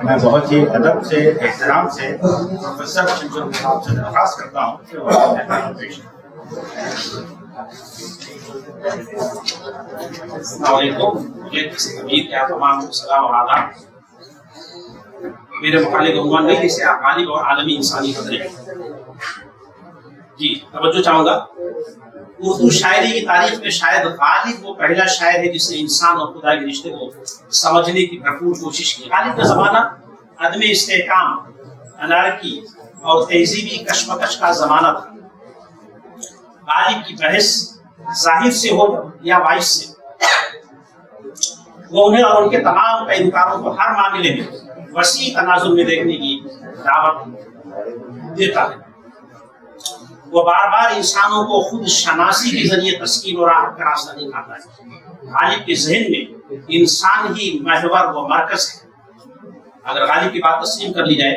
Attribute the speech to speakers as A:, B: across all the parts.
A: मैं बहुत ही अदब से एहतराम से प्रोफेसर शमशुल साहब से दरख्वास्त करता हूँ कि वो अपना पेश करें। मुझे किसी अमीर क्या तमाम को सलाम और आदाब। मेरे मुतालिक उन्वान नहीं जिसे गालिब और आलमी इंसानी कदरें। जी तवज्जो चाहूँगा। उर्दू शायरी की तारीख में शायद गालिब वो पहला शायर है जिसने इंसान और खुदा के रिश्ते को समझने की भरपूर कोशिश की। गालिब का जमाना अदम इस्तेहकाम, अनारकी और तहजीबी कशमकश का जमाना था। गालिब की बहस जाहिर से हो या वाइस से, वो उन्हें और उनके तमाम पैरोकारों को हर मामले में वसी तनाजुर में देखने की दावत देता है। वो बार बार इंसानों को खुद शनासी के जरिए तस्कीन और राहत का रास्ता दिखाता है। गालिब के जहन में इंसान ही महवर व मरकज है। अगर गालिब की बात तस्लीम कर ली जाए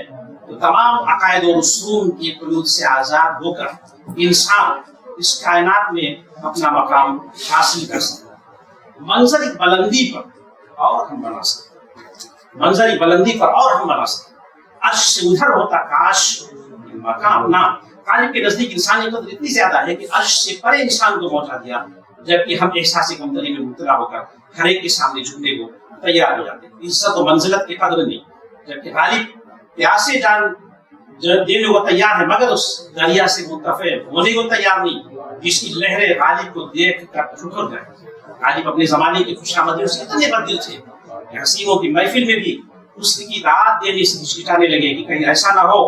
A: तो तमाम अकायद और उसूल की कुलूद से आजाद होकर इंसान इस कायनात में अपना मकाम हासिल कर सकता है। मंजर एक बुलंदी पर और हम बना सकते, मंजर एक बुलंदी पर और हम बना सकते। अर्श से उधर होता काश मकाम अपना। गालिब के नजदीक इंसानी कदर इतनी ज्यादा है कि अर्श से परे इंसान को पहुंचा दिया, जबकि हम एहसास कमतरी में मुब्तला होकर हर एक के सामने झुकने को तैयार हो जाते हैं। इज्जत और मंजिलत की कदर नहीं, जबकि गालिब प्यासे जान देने को तैयार है मगर उस दरिया से मुतफे होने को तैयार नहीं जिसकी लहरें गालिब को देख कर ठुकर गए। गालिब अपने जमाने की खुशामदियों से इतने बददिल थे कि हसीनों की महफिल में भी उसकी दाद देने से हिचकिचाने लगे कि कहीं ऐसा ना हो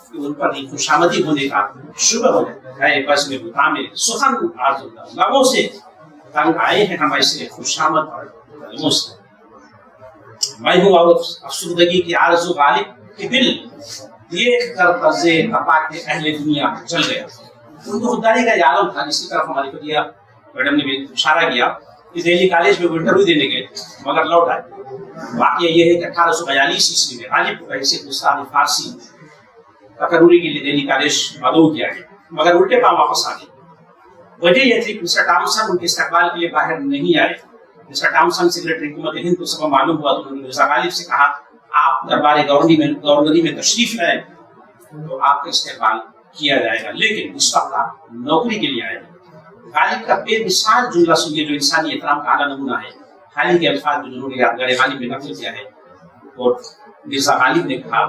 A: कि उन पर खुशामदी होने का शुभ हो जाए। बस में बुता में सुखन आर्जुदा लबों से तंग आए हैं हम ऐसे खुशामद और कलमों से। मैं हूँ और अफसुर्दगी की आरज़ू गालिब के दिल देख कर तर्ज़े तपा के अहले दुनिया चल गया। उनको खुददारी का आलम था, जिसकी तरफ हमारी फतिया मैडम ने भी इशारा किया कि दिल्ली कॉलेज में इंटरव्यू देने गए मगर लौट आए। वाकया ये है कि 1842 ईस्वी में गालिब को ऐसे उस्ताद फारसी तकरूरी के लिए दिल्ली कॉलेज मदऊ किया गया मगर उल्टे पांव वापस आ गए। वजह यह थी कि मिस्टर टॉमसन उनके इस्तकबाल के लिए बाहर नहीं आए। मिस्टर टॉमसन सेक्रेटरी हुकूमत हिंद को सब मालूम हुआ तो उन्होंने मिर्जा गालिब से कहा आप दरबार गवर्नरी में तशरीफ लाए तो आपका इस्तेमाल किया जाएगा, लेकिन इस वक्त आप नौकरी के लिए आए। गालिब का बेमिसाल जुमला सुनिए जो इंसानी एहतराम का आला नमूना है। हाल ही के अल्फाज में जिन्होंने यादगार गालिब में नकल किया है और मिर्जा गालिब ने कहा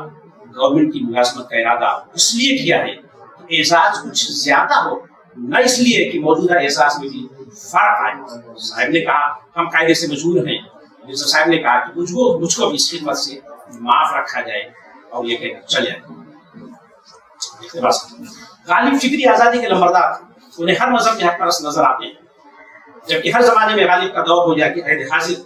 A: गवर्नमेंट की मुलाजमत का इरादा इसलिए किया है कि एजाज कुछ ज्यादा हो, न इसलिए कि मौजूदा एजाज में भी फर्क आए। साहब ने कहा हम कायदे से मजबूर हैं। मिर्जा साहब ने कहा कि मुझको भी इस खिदमत से माफ रखा जाए और ये कहकर चले आए। गालिब फिक्री आजादी के लंबरदार, उन्हें हर मजहब में हक परस्त नजर आते हैं, जबकि हर जमाने में गालिब का दौर हो जाए कि अहद हाजिर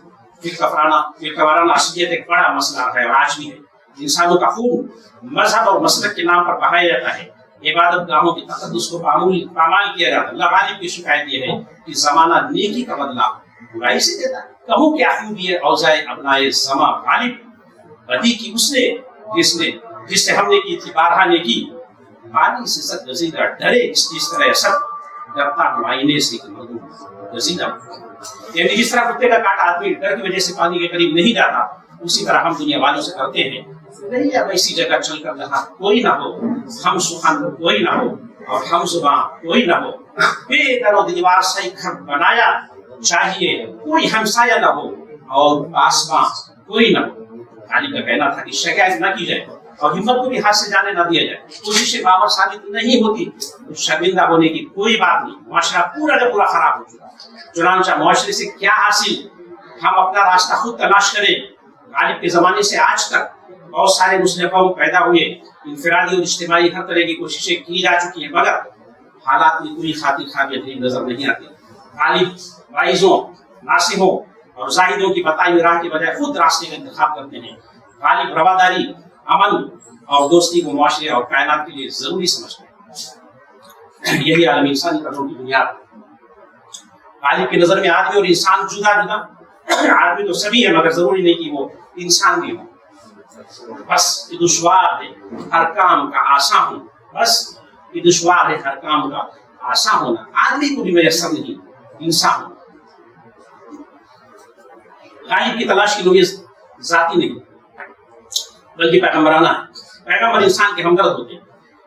A: फिरकावाराना असलियत एक बड़ा मसला है और आज भी है। इंसानों का खून मजहब और मसलक के नाम पर बहाया जाता है। इबादत गाहों की तकद्दुस को पामाल किया जाता है। गालिब की शिकायत यह है कि जमाना नेकी का बदला बुराई से देता है। कहूँ क्या खूबी है औजाए अपनाए समा गालिब, बदी की उसने जिससे हमने की थी बारहा ने की। पानी से सद गजीदा डरे इस तरह सब डरता आईने से गजीदा। यानी जिस तरह कुत्ते का काटा आदमी डर की वजह से पानी के करीब नहीं जाता, उसी तरह हम दुनिया वालों से करते हैं। नहीं अब ऐसी जगह चलकर जहाँ कोई ना हो, हम सुखान कोई ना हो और हम जुबान कोई ना हो, बेदर दीवार सही घर बनाया चाहिए, कोई हमसाया ना हो और आसमां कोई ना हो। गालिब का कहना था कि शिकायत न की जाए और हिम्मत को भी हाथ से जाने न दिया जाए। कोशिशें बाबर साबित नहीं होती तो शर्मिंदा होने की कोई बात नहीं। मुआशरा पूरा का पूरा खराब हो चुका। चुनांचा मुआशरे से क्या हासिल, हम अपना रास्ता खुद तलाश करें। गालिब के जमाने से आज तक बहुत सारे मुस्लिम कौम पैदा हुए, इंफरादी और इज्तिमाई हर तरह की कोशिशें की जा चुकी है मगर हालात में कोई खातिर खामियां नजर नहीं आती। गालिब वाइजों, नासिहों और जाहिदों की बताई हुई राह के बजाय खुद रास्ते का इंतखाब करते हैं। गालिब रवादारी, अमन और दोस्ती को मुआशरे और कायनात के लिए जरूरी समझते हैं। यही आलमी इंसानी कदरों की बुनियाद। गालिब की नजर में आदमी और इंसान जुदा जुदा, आदमी तो सभी है मगर जरूरी नहीं कि वो इंसान भी हो। बस ये दुश्वार है हर काम का आसान हो, बस ये दुश्वार है हर काम का आसान होना। आदमी को भी मैसर नहीं, इंसान। गालिब की तलाश की नोयत जाती नहीं, بلکہ پیغمبرانہ ہے۔ پیغمبر انسان کے ہمدرد ہوتے ہیں،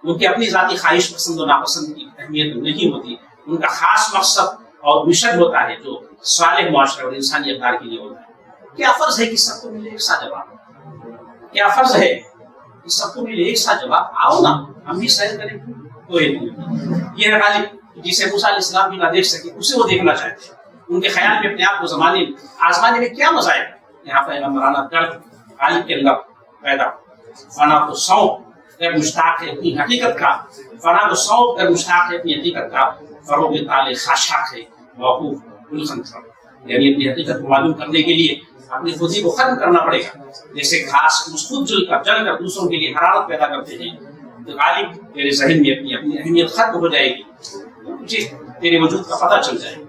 A: ان کی اپنی ذاتی خواہش پسند و ناپسند کی اہمیت نہیں ہوتی، ان کا خاص مقصد اور مشن ہوتا ہے جو صالح معاشرے اور انسانی اقدار کے لیے ہوتا ہے۔ کیا فرض ہے کہ سب کو ملے ایک ساتھ جواب؟ کیا فرض ہے کہ سب کو ملے ایک ساتھ جواب؟ آؤ نا ہم بھی سیر کریں۔ یہ ہے غالب جسے موسیٰ علیہ السلام بھی نہ دیکھ سکے، اسے وہ دیکھنا چاہتے ہیں۔ ان کے خیال میں اپنے آپ کو آزمانے میں کیا مزہ ہے؟ یہاں پیغمبرانہ درد غالب کے اندر پیدا فنا کو سونپ کر مشتاق ہے اپنی حقیقت کا، فنا کو سونپ کر مشتاق ہے اپنی حقیقت کا، فروغ تالے خاشاک ہے موقوف گلخن پر، یعنی اپنی حقیقت کو معلوم کرنے کے لیے اپنی خودی کو ختم کرنا پڑے گا۔ جیسے گھاس خود جل کر دوسروں کے لیے حرارت پیدا کرتے ہیں، تو غالب تیرے ذہن میں اپنی اہمیت ختم ہو جائے گی، مجھے تیرے وجود کا پتہ چل جائے گا۔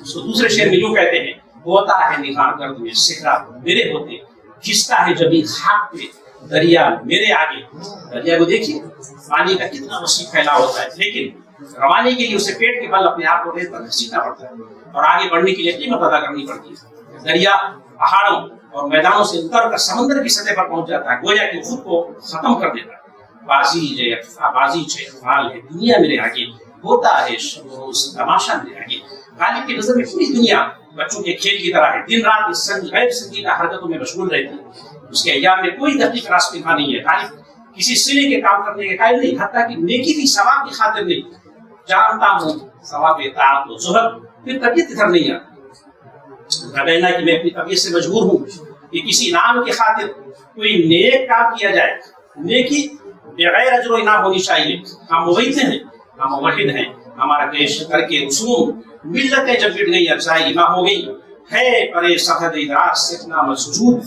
A: اس کو دوسرے شعر میں یوں کہتے ہیں، ہوتا ہے نگاہ گرد میں صحرا میرے ہوتے، کھستا ہے جبھی خاک پہ دریا میرے آگے۔ دریا کو دیکھیے پانی کا کتنا وسیع پھیلا ہوتا ہے، لیکن روانے کے لیے اسے پیٹ کے بل اپنے آپ کو ریت پر گھسیٹنا پڑتا ہے اور آگے بڑھنے کے لیے قیمت ادا کرنی پڑتی ہے۔ دریا پہاڑوں اور میدانوں سے اتر کر سمندر کی سطح پر پہنچ جاتا ہے، گویا کہ خود کو ختم کر دیتا ہے۔ بازی فعال ہے دنیا میرے آگے، ہوتا ہے تماشا میرے آگے۔ غالب کی نظر میں پوری دنیا بچوں کے کھیل کی طرح ہے، دن رات اس غیر سنجیدہ حرکتوں میں مشغول رہتی ہے، اس کے ایام میں کوئی دقیق راس پنہا نہیں ہے۔ غالب کسی سلے کے کام کرنے کے قائل نہیں، حتیٰ کہ نیکی بھی ثواب کی خاطر نہیں، جانتا ہوں ثواب اطاعت و زہد، پھر طبیعت ادھر نہیں آتی، ربینا کہ میں اپنی طبیعت سے مجبور ہوں کہ کسی انعام کی خاطر کوئی نیک کام کیا جائے۔ نیکی بغیر اجر و انعام ہونی چاہیے۔ ہم موحد ہیں، ہم موحد ہیں، ہمارا دیش کر کے رسوم ملتیں جب بٹ گئی افزائی نہ ہو گئی ہے، پرے سخت ادراک سے اپنا مسجود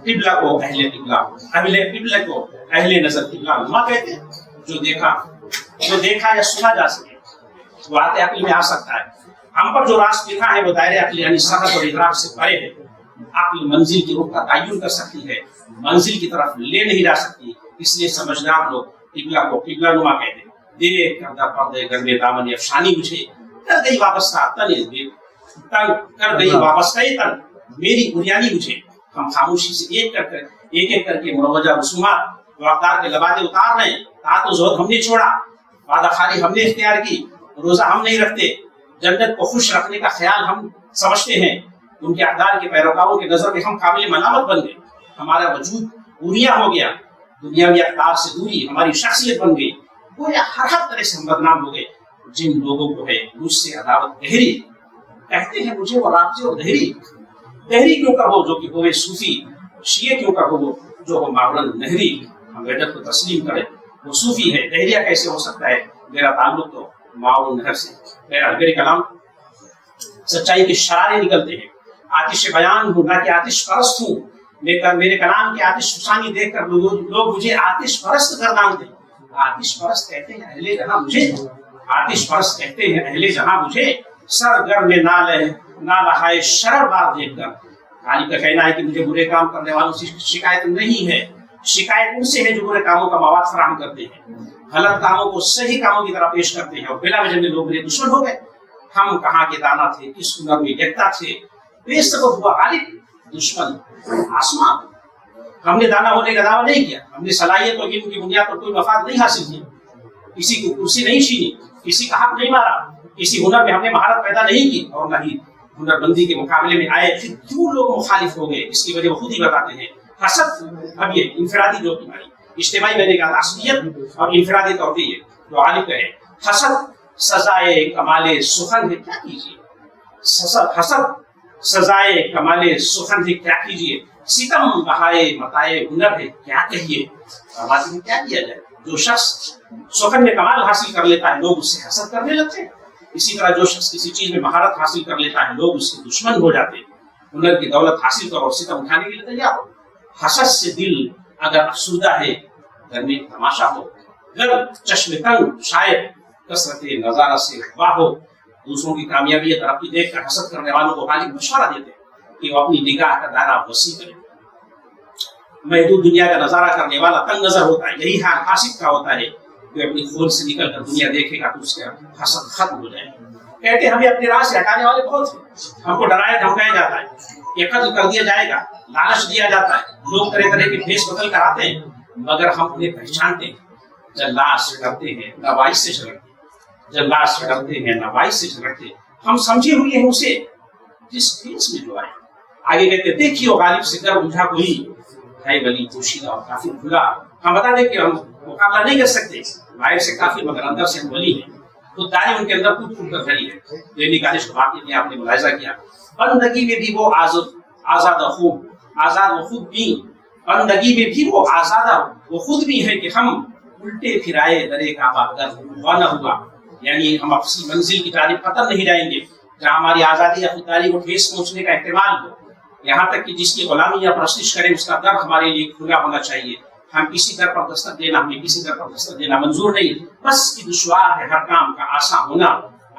A: قبلہ کو اہل قبلہ کو اہل نظر قبلہ نما کہتے ہیں۔ جو دیکھا یا سنا جا سکے وہ آتے عقل میں آ سکتا ہے، ہم پر جو راز لکھا ہے وہ دائرے عقل یعنی سخت اور ادراک سے پرے ہے۔ عقل منزل کی رخ کا تعین کر سکتی ہے، منزل کی طرف لے نہیں جا سکتی، اس لیے سمجھدار لوگ قبلہ کو قبلہ نما کہتے ہیں۔ دیکھ کردہ پردے گرمے دامن افشانی مجھے کر گئی وابستہ تن کر گئی وابستہ تن میری بریانی مجھے۔ ہم خاموشی سے ایک ایک کر کے مروجہ رسومات و اقدار کے لبادے اتار رہے ہیں۔ طاعت و زہد ہم نے چھوڑا، وعدہ خاری ہم نے اختیار کی، روزہ ہم نہیں رکھتے، جنت کو خوش رکھنے کا خیال ہم سمجھتے ہیں۔ ان کے اقدار کے پیروکاروں کی نظر میں ہم قابل ملامت بن گئے، ہمارا وجود دنیا ہو گیا، دنیاوی اقدار سے دوری ہماری شخصیت بن گئی، گویا ہر طرح سے ہم بدنام ہو گئے۔ جن لوگوں کو ہے مجھ سے عداوت گہری، کہتے ہیں مجھے وہ رابطے اور دہری کیوں کہو جو کہ ہوئے صوفی، شیعہ کیوں کہو جو ہو ماورن نہری۔ ہم وحدت کو تسلیم کریں، وہ صوفی ہے، دہریہ کیسے ہو سکتا ہے؟ میرا تعلق تو ماورن نہر سے۔ میرے کلام سچائی کے شرارے نکلتے ہیں، آتش بیان ہوں نہ کہ آتش پرست ہوں۔ میرے کلام کی آتش فسانی دیکھ کر لوگ مجھے آتش پرست گردانتے ہیں۔ آتش پرست کہتے ہیں اہل جہاں مجھے، آتش پرست کہتے ہیں اہل جہاں مجھے، سر گرم نہ لہائے شرر بار دیکھ کر۔ غالب کا کہنا ہے کہ مجھے برے کام کرنے والوں سے شکایت نہیں ہے، شکایت ان سے ہے جو برے کاموں کا مواد فراہم کرتے ہیں، غلط کاموں کو صحیح کاموں کی طرح پیش کرتے ہیں، اور بلا وجہ میں لوگ میرے دشمن ہو گئے۔ ہم کہاں کے دانا تھے، کس ہنر میں یکتا تھے، بے سبب ہوا غالب دشمن آسمان۔ ہم نے دانا ہونے کا دعویٰ نہیں کیا، ہم نے صلاحیت اور علم کی بنیاد پر کوئی مفاد نہیں حاصل کی، کسی کو کرسی نہیں چھینی، کسی کا حق نہیں مارا، کسی ہنر میں ہم نے مہارت پیدا نہیں کی، اور نہ ہی ہنر بندی کے مقابلے میں آئے۔ پھر کیوں لوگ مخالف ہو گئے؟ اس کی وجہ وہ خود ہی بتاتے ہیں، حسد۔ اب یہ انفرادی جو تمہاری اجتماعی میں نے کہا عصبیت اور انفرادی طور پہ یہ جو غالب ہے، حسد سزائے کمال سخن ہے کیا کیجیے، حسد سزائے کمال سخن ہے کیا کیجیے، ستم بہائے متائے ہنر ہے کیا کہیے۔ فرماتے ہیں کیا کیا جائے؟ جو شخص سخن میں کمال حاصل کر لیتا ہے لوگ اس سے حسد کرنے لگتے ہیں، اسی طرح جو شخص کسی چیز میں مہارت حاصل کر لیتا ہے لوگ اس کے دشمن ہو جاتے ہیں۔ ہنر کی دولت حاصل کرو اور ستم اٹھانے کے لیے تیار ہو۔ حسد سے دل اگر افسردہ ہے گھر میں تماشا ہو، گر چشم تنگ شاید کثرت نظارہ سے ہوا ہو۔ دوسروں کی کامیابی یا ترقی دیکھ کر حسد کرنے والوں کو غالب مشورہ دیتے ہیں کہ وہ اپنی نگاہ کا دائرہ وسیع کرے۔ محدود دنیا کا نظارہ کرنے والا تنگ نظر ہوتا ہے، یہی حال حاسد کا ہوتا ہے، کوئی اپنی کھول سے نکل کر دنیا دیکھے گا تو اس کا حسد ختم ہو جائے گا. کہتے ہیں ہمیں اپنے راہ سے ہٹانے والے بہت ہیں. ہم کو ڈرایا دھمکایا جاتا ہے, یہ قتل کر دیا جائے گا, لالچ دیا جاتا ہے, لوگ طرح طرح کے بھیس بدل کر آتے ہیں, مگر ہم انہیں پہچانتے ہیں. جب لاش کرتے ہیں نواز سے جھگڑتے ہیں, جب لاش کرتے ہیں نواز سے جھگڑتے ہیں, ہم سمجھے ہوئے ہیں اسے جس بھیس میں جو آئے. آگے کہتے دیکھیے غالب سے گر بجھا کوئی ہے ولی پوشیدہ اور کافر کھلا. ہم بتا دیں کہ ہم مقابلہ نہیں کر سکتے, باہر سے کافر مگر اندر سے ہم ولی ہیں. خود داری ان کے اندر کود کود کر کھڑی ہے. دینی کالج واقعے میں آپ نے ملاحظہ کیا, بندگی میں بھی وہ آزاد خوب آزاد و خود بھی, بندگی میں بھی وہ آزاد وہ خود بھی ہے کہ ہم الٹے پھرائے درے کا باغر ہوا نہ ہوا. یعنی ہم اپنی منزل کی جانب قطر نہیں جائیں گے جہاں ہماری آزادی یا خودداری کو ٹھیس پہنچنے کا احتمال ہو. یہاں تک کہ جس کی غلامی یا پرستش کرے اس کا در ہمارے لیے کھلا ہونا چاہیے. ہم کسی در پر دستک دینا, ہمیں کسی در پر دستک دینا منظور نہیں. بس کی دشوار ہے ہر کام کا آسان ہونا,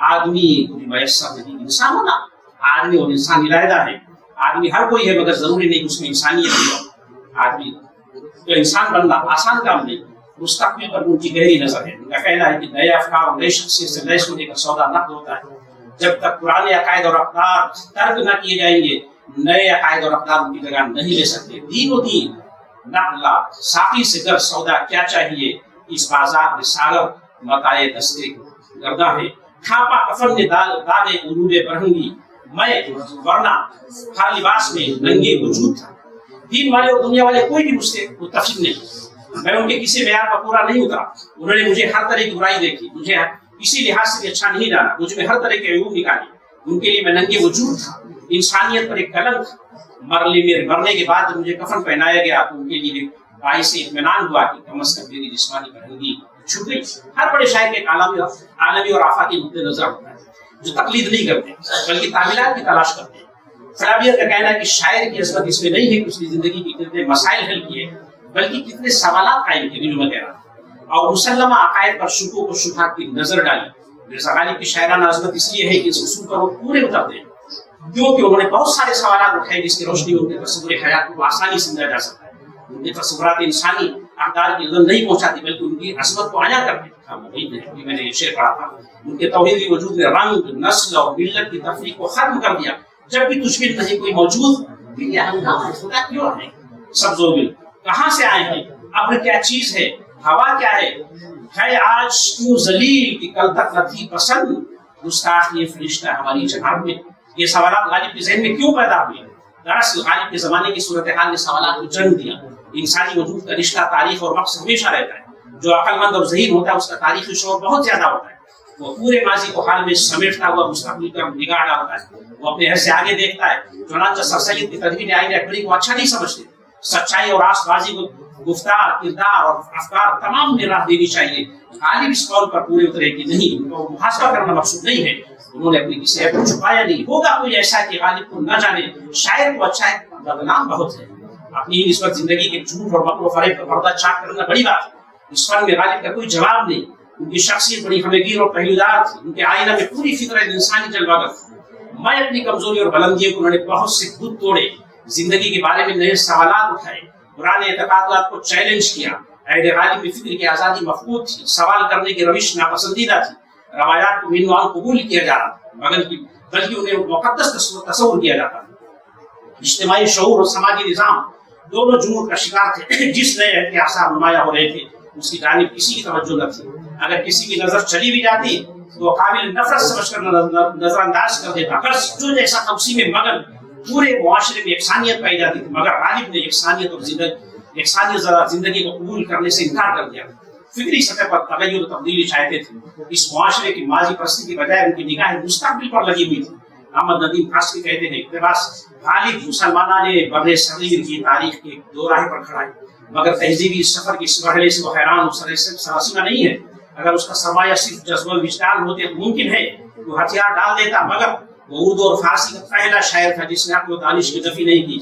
A: آدمی کو میسر نہیں انسان ہونا. آدمی اور انسان علیحدہ ہے. آدمی ہر کوئی ہے مگر ضروری نہیں اس میں انسانیت ہو. آدمی تو انسان بننا آسان کام نہیں. مستقبل پر ان کی گہری نظر ہے. ان کا کہنا ہے کہ نئے افکار اور نئے شخصیت سے نئے سونے کا سودا نقد ہوتا ہے. جب تک پرانے عقائد اور اقدار ترک نہ کیے جائیں گے نئے عقائد اور اقدار ان کی جگہ نہیں لے سکتے. دین و دین نقلا ساقی سے گر سودا کیا چاہیے, اس بازار میں ساگر متائے دستے گردہ ہے. کھاپا کفن نے داغے علوم برہنگی, میں ورنہ ہر لباس میں ننگے وجود تھا. دین والے اور دنیا والے کوئی بھی مجھ سے متفق نہیں. میں ان کے کسی معیار پر پورا نہیں اترا. انہوں نے مجھے ہر طرح کی برائی دیکھی, مجھے کسی لحاظ سے بھی اچھا نہیں جانا, مجھ میں ہر طرح کے عیوب نکالی. ان کے لیے میں ننگے وجود تھا, انسانیت پر ایک کلنک تھا. مرنے کے بعد جب مجھے کفن پہنایا گیا تو ان کے لیے باعث اطمینان ہوا کہ کم از کم میری جسمانی برہنگی چھپ گئی. ہر بڑے شاعر کے عالمی اور آفاقی نقطۂ نظر ہوتا ہے جو تقلید نہیں کرتے بلکہ تعمیرات کی تلاش کرتے ہیں. فلابیت کا کہنا ہے کہ شاعر کی عظمت اس میں نہیں ہے کہ اس نے زندگی کے کتنے مسائل حل کیے بلکہ کتنے سوالات قائم کیے, جو میں کہہ رہا ہوں, اور مسلمہ عقائد پر شکوک و شبہات کی نظر ڈالی. مرزا غالب کی شاعرانہ عظمت اس لیے ہے کہ اس اصول پر وہ پورے اترتے ہیں کیونکہ انہوں نے بہت سارے سوالات اٹھائے جس کی روشنی میں ان کے تصور حیات کو آسانی سمجھا جا سکتا ہے. ان کے تصورات انسانی اقدار کی نظر نہیں پہنچاتی بلکہ ان کی عظمت کو عیاں کرتے ہیں. میں نے یہ شعر پڑھا تھا, ان کے توحیدی وجود نے رنگ نسل اور ملت کی تفریق کو ختم کر دیا. جب بھی تجھ میں نہیں کوئی موجود پھر یہ ہنگامہ خدا کیوں ہے. سبز و گل کہاں سے آئے ہیں, ابر کیا چیز ہے, ہوا کیا ہے آج کیوں ذلیل کہ کل تک نہ تھی پسند, گستاخ یہ فرشتہ ہماری جناب میں. یہ سوالات غالب کے ذہن میں کیوں پیدا ہوئے؟ دراصل غالب کے زمانے کی صورتحال نے سوالات کو جنم دیا. انسانی وجود کا رشتہ تاریخ اور وقت سے ہمیشہ رہتا ہے. جو عقل مند اور ذہین ہوتا ہے اس کا تاریخی شعور بہت زیادہ ہوتا ہے. وہ پورے ماضی کو حال میں سمیٹتا ہوا مستقبل پر نگاہ ڈالتا ہے. وہ اپنے حد سے آگے دیکھتا ہے. چنانچہ سر سید کی تدوین آئین اکبری کو اچھا نہیں سمجھتے. سچائی اور راست بازی کو گفتار, کردار اور افکار تمام میں راہ دینی چاہیے. غالب اس قول پر پورے اترے کہ نہیں, ان کو محاسبہ کرنا مقصود نہیں ہے. انہوں نے اپنی کسی عیب کو چھپایا نہیں. ہوگا کوئی ایسا کہ غالب کو نہ جانے, شاعر کو اچھا ہے, بدنام بہت ہے. اپنی اس وقت زندگی کے جھوٹ اور مکر و فریب کا پردہ چاک کرنا بڑی بات ہے. اس فن میں غالب کا کوئی جواب نہیں. ان کی شخصیت بڑی ہمگیر اور پہلودار تھی. ان کے آئینہ میں پوری فطرت انسانی جلوہ گر تھی. میں اپنی کمزوری اور بلندیوں کو انہوں نے بہت سے خود توڑے, زندگی کے بارے میں نئے سوالات اٹھائے, پرانے اعتقادات کو چیلنج کیا. عہد غالب میں فکر کی آزادی مفقود تھی, سوال کرنے کی روش ناپسندیدہ تھی. روایات کو مینوان قبول کیا جا رہا تھا بلکہ انہیں مقدس تصور کیا جاتا تھا. اجتماعی شعور اور سماجی نظام دونوں جنون کا شکار تھے. جس نئے عہد کے آثار نمایاں ہو رہے تھے اس کی جانب کسی کی توجہ نہ تھی. اگر کسی کی نظر چلی بھی جاتی تو وہ قابل نفرت سمجھ کر نظر انداز کر دیتا. جو جیسا تھا اسی میں مگر پورے معاشرے میں یکسانیت پائی جاتی تھی. مگر غالب نے یکسانیت اور زندگی کو قبول کرنے سے انکار کر دیا. فکری سطح پر تغیر و تبدیلی چاہتے تھے. اس معاشرے کی ماضی پرستی کی بجائے ان کی نگاہیں مستقبل پر لگی ہوئی تھی. احمد ندیم خاصی کہتے ہیں اقتباس, غالب مسلمانہ نے بر صغیر کی تاریخ کے دو راہ پر کھڑا ہے مگر تہذیبی سفر کی اس مرحلے سے وہ حیران و سراسیمہ نہیں ہے. اگر اس کا سرمایہ صرف جذبہ و وجدان ہوتے تو ممکن ہے وہ ہتھیار ڈال دیتا, مگر وہ اردو اور فارسی کا پہلا شاعر تھا جس نے عقل و دانش کی نفی نہیں کی.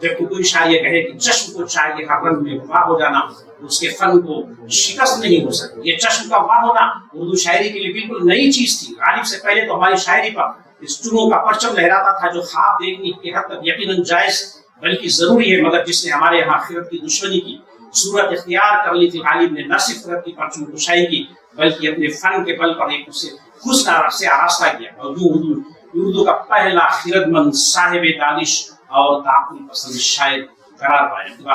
A: جبکہ کوئی شاعر یہ کہے کہ چشم کو چاہیے ہر رنگ میں وفا ہو جانا, اس کے فن کو شکست نہیں ہو سکتی. یہ چشم کا وفا ہونا اردو شاعری کے لیے بالکل نئی چیز تھی. غالب سے پہلے تو ہماری شاعری پر اس چنوں کا پرچم لہراتا تھا جو خواب دیکھنے کی حد تک یقیناً جائز بلکہ ضروری ہے, مگر جس نے ہمارے یہاں آخرت کی دشمنی کی, صورت اختیار کر لی تھی غالب نے، نہ صرف رب کی پرچم کشائی کی بلکہ اپنے فن کے بل پر ایک اسے حسن سے آراستہ کیا، اور جو اردو کا پہلا خردمند صاحب دانش اور تعقل پسند شاعر قرار پایا۔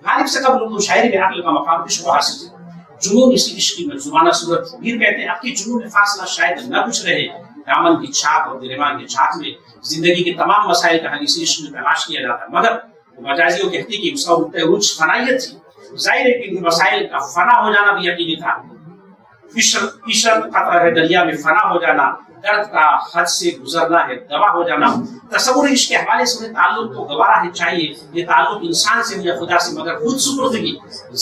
A: غالب سے قبل اردو شاعری میں عقل کا مقام بھی شبہ حاصل ہے۔ جنون اسی عشق کی منظومانہ صورت میر کہتے ہیں اب کی جنون میں فاصلہ شاید نہ کچھ رہے، دامن کی چھاپ اور گریبان کی چھاپ میں زندگی کے تمام مسائل کا حل اسی عشق میں تلاش کیا جاتا، مگر مجازیوں کہتی کہ اس کا عروج فنائیت تھی۔ ظاہر ہے کہ ان مسائل کا فنا ہو جانا بھی یقینی تھا۔ عشرت قطرہ ہے دریا میں فنا ہو جانا، درد کا حد سے گزرنا ہے دوا ہو جانا۔ تصور عشق کے حوالے سے تعلق تو گوارا ہے چاہیے، یہ تعلق انسان سے یا خدا سے، مگر خود سپردگی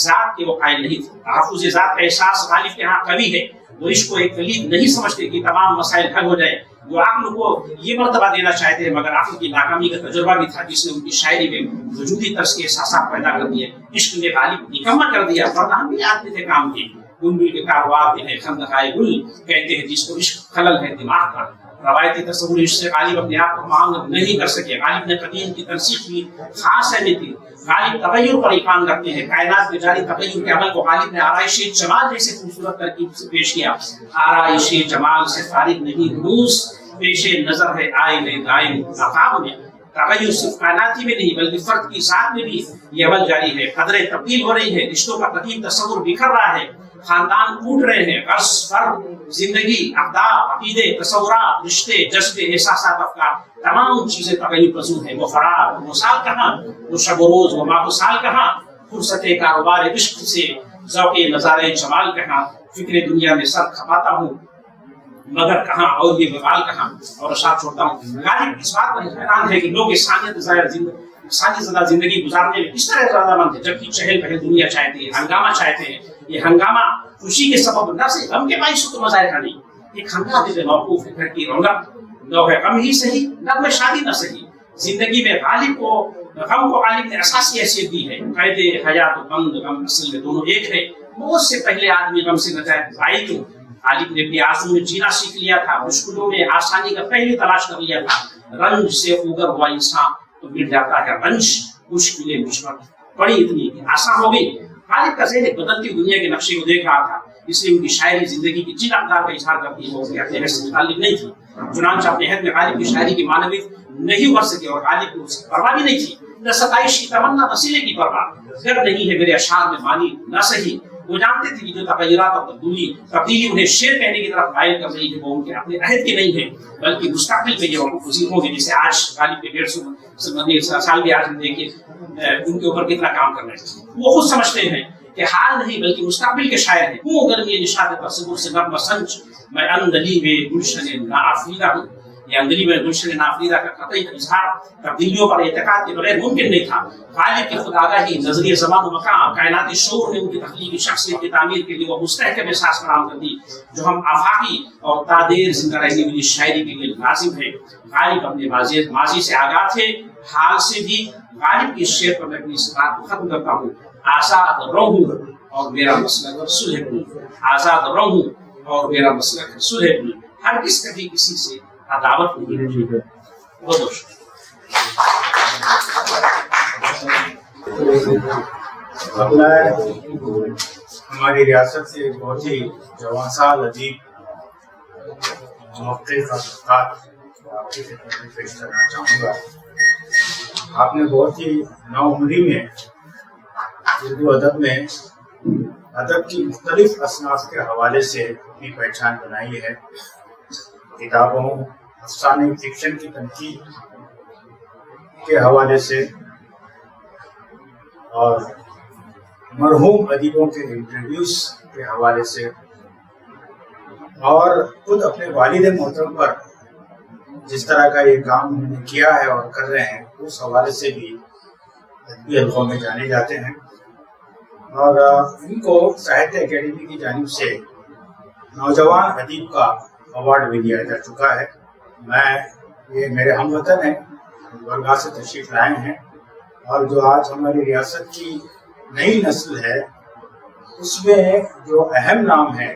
A: ذات کے وہ قائل نہیں تھے۔ تحفظ ذات کا احساس غالب کے ہاں قوی ہے، وہ عشق کو ایک کلید نہیں سمجھتے کہ تمام مسائل حل ہو جائے۔ وہ عقل کو یہ مرتبہ دینا چاہتے ہیں، مگر عقل کی ناکامی کا تجربہ بھی تھا جس نے ان کی شاعری میں وجودی طرز کے احساسات پیدا کر دیے۔ عشق نے غالب نکمہ کر دیا، ورنہ ہم بھی آدمی تھے کام کے۔ گل کے کاروبار ہے خندقائے گل کہتے ہیں جس کو عشق خلل ہے دماغ کا۔ روایتی تصور عشق سے غالب اپنے آپ کو مانگ نہیں کر سکے۔ غالب نے قدیم کی تنسیخ کی خاص اہمیت دی۔ غالب تغیر پر ایمان رکھتے ہیں، کائنات میں جاری تغیر کے عمل کو غالب نے آرائش جمال جیسے خوبصورت ترکیب سے پیش کیا۔ آرائش جمال سے فارغ نہیں روز پیش نظر ہے آئے دائم ناکام میں۔ تغیر صرف کائناتی میں نہیں بلکہ فرد کی ذات میں بھی یہ عمل جاری ہے۔ قدریں تبدیل ہو رہی ہیں، رشتوں کا قدیم تصور بکھر رہا ہے، خاندان ٹوٹ رہے ہیں، غرض فرد زندگی اقدار عقیدے تصورات رشتے جذبے احساسات افکار تمام چیزیں تغیر پذیر ہیں۔ وہ فرار وہ سال کہاں، وہ شب و روز وہ ماہ و سال کہاں، فرصت کاروبار عشق سے ذوق نظارے جمال کہاں، فکر دنیا میں سر کھپاتا ہوں مگر کہاں، اور یہ بغال کہاں، اور ساتھ چھوڑتا ہوں۔ غالب اس بات پر حیران ہے کہ لوگ انسانی زدہ زندگی گزارنے میں کس طرح زیادہ مند ہے، جبکہ چہل پہل دنیا چاہتے ہیں، ہنگامہ چاہتے ہیں۔ یہ ہنگامہ خوشی کے سبب نہ سے غم کے باعث تو مظاہر نہیں، ایک ہنگامے پہ موقوف ہے، گھر کی رونق لوگ غم ہی صحیح، نغم شادی نہ صحیح۔ زندگی میں غالب کو غم کو غالب نے اساسی حیثیت دی ہے۔ قید حیات و بند غم اصل میں دونوں ایک ہے۔ موت سے پہلے آدمی غم سے نجات پائی کیوں؟ غالب نے اپنی آرزو میں جینا سیکھ لیا تھا، مشکلوں میں آسانی کا پہلے تلاش کر لیا تھا۔ رنج سے اوگر ہوا انسان تو مٹ جاتا ہے رنج، مشکلیں مجھ پر پڑی اتنی کہ آسان ہو گئی۔ غالب کا ذہن بدلتی دنیا کے نقشے کو دیکھ رہا تھا، اس لیے ان کی شاعری زندگی کی جن اقدار کا اظہار کرتی ہے وہ اپنے حد سے متعلق نہیں تھی۔ چنانچہ اپنے حد میں غالب کی شاعری کی معنویت نہیں ابھر سکے، اور غالب کو اس کی پرواہ بھی نہیں تھی۔ نہ ستائش کی تمنا نہ سلے کی پرواہ، گر نہیں ہے میرے اشعار میں معنی نہ صحیح۔ وہ جانتے تھے کہ جو تغیرات اور تبدیلی انہیں شعر کہنے کی طرف مائل کر رہی ہے وہ ان کے اپنے عہد کے نہیں ہے بلکہ مستقبل میں یہ وزیر ہوں گے، جیسے آج غالب کے 150 سال بھی آج ہم دیکھیں ان کے اوپر کتنا کام کر رہے ہیں۔ وہ خود سمجھتے ہیں کہ حال نہیں بلکہ مستقبل کے شاعر ہیں۔ کیوں گرمی نشاط تصور سے نغمہ سنج میں اندلی میں گلشن نافریدہ ہوں، یہ اندلی میں گلشن نافریدہ کا قطعی اظہار تبدیلیوں پر اعتقاد کے بغیر ممکن نہیں تھا۔ غالب کی خودآگاہی نظریہ زمان و مکان کائناتی شعور نے ان کی تخلیقی شخصیت کی تعمیر کے لیے وہ مستحکم احساس فراہم کر دی جو ہم آفاقی اور تادیر زندہ رہنے والی شاعری کے لیے لازم ہے۔ غالب اپنے ماضی سے آگاہ تھے، حال سے بھی۔ غالب کی شعر پر میں اپنی اس بات کو ختم کرتا ہوں، آزاد رہوں اور میرا مسلک صلح ہوں، آزاد رہوں اور میرا مسلک صلح ہوں، ہر کس کبھی کسی سے عداوت نہیں رہی۔ بہت بہت
B: ہماری ریاست سے بہت ہی جوان سال ادیب موقع کا خطاب آپ کی خدمت میں پیش کرنا چاہوں گا۔ آپ نے بہت ہی نوعمری میں اردو ادب میں ادب کی مختلف اصناف کے حوالے سے اپنی پہچان بنائی ہے۔ کتابوں، افسانے فکشن کی تنقید کے حوالے سے اور مرحوم ادیبوں کے انٹرویوز کے حوالے سے، اور خود اپنے والد محترم پر جس طرح کا یہ کام انہوں نے کیا ہے اور کر رہے ہیں اس حوالے سے بھی ادبی حلقوں میں جانے جاتے ہیں، اور ان کو ساہتیہ اکیڈمی کی جانب سے نوجوان ادیب کا ایوارڈ بھی دیا جا چکا ہے۔ یہ میرے ہم وطن ہیں، گلگاہ سے تشریف لائے ہیں، اور جو آج ہماری ریاست کی نئی نسل ہے اس میں جو اہم نام ہے،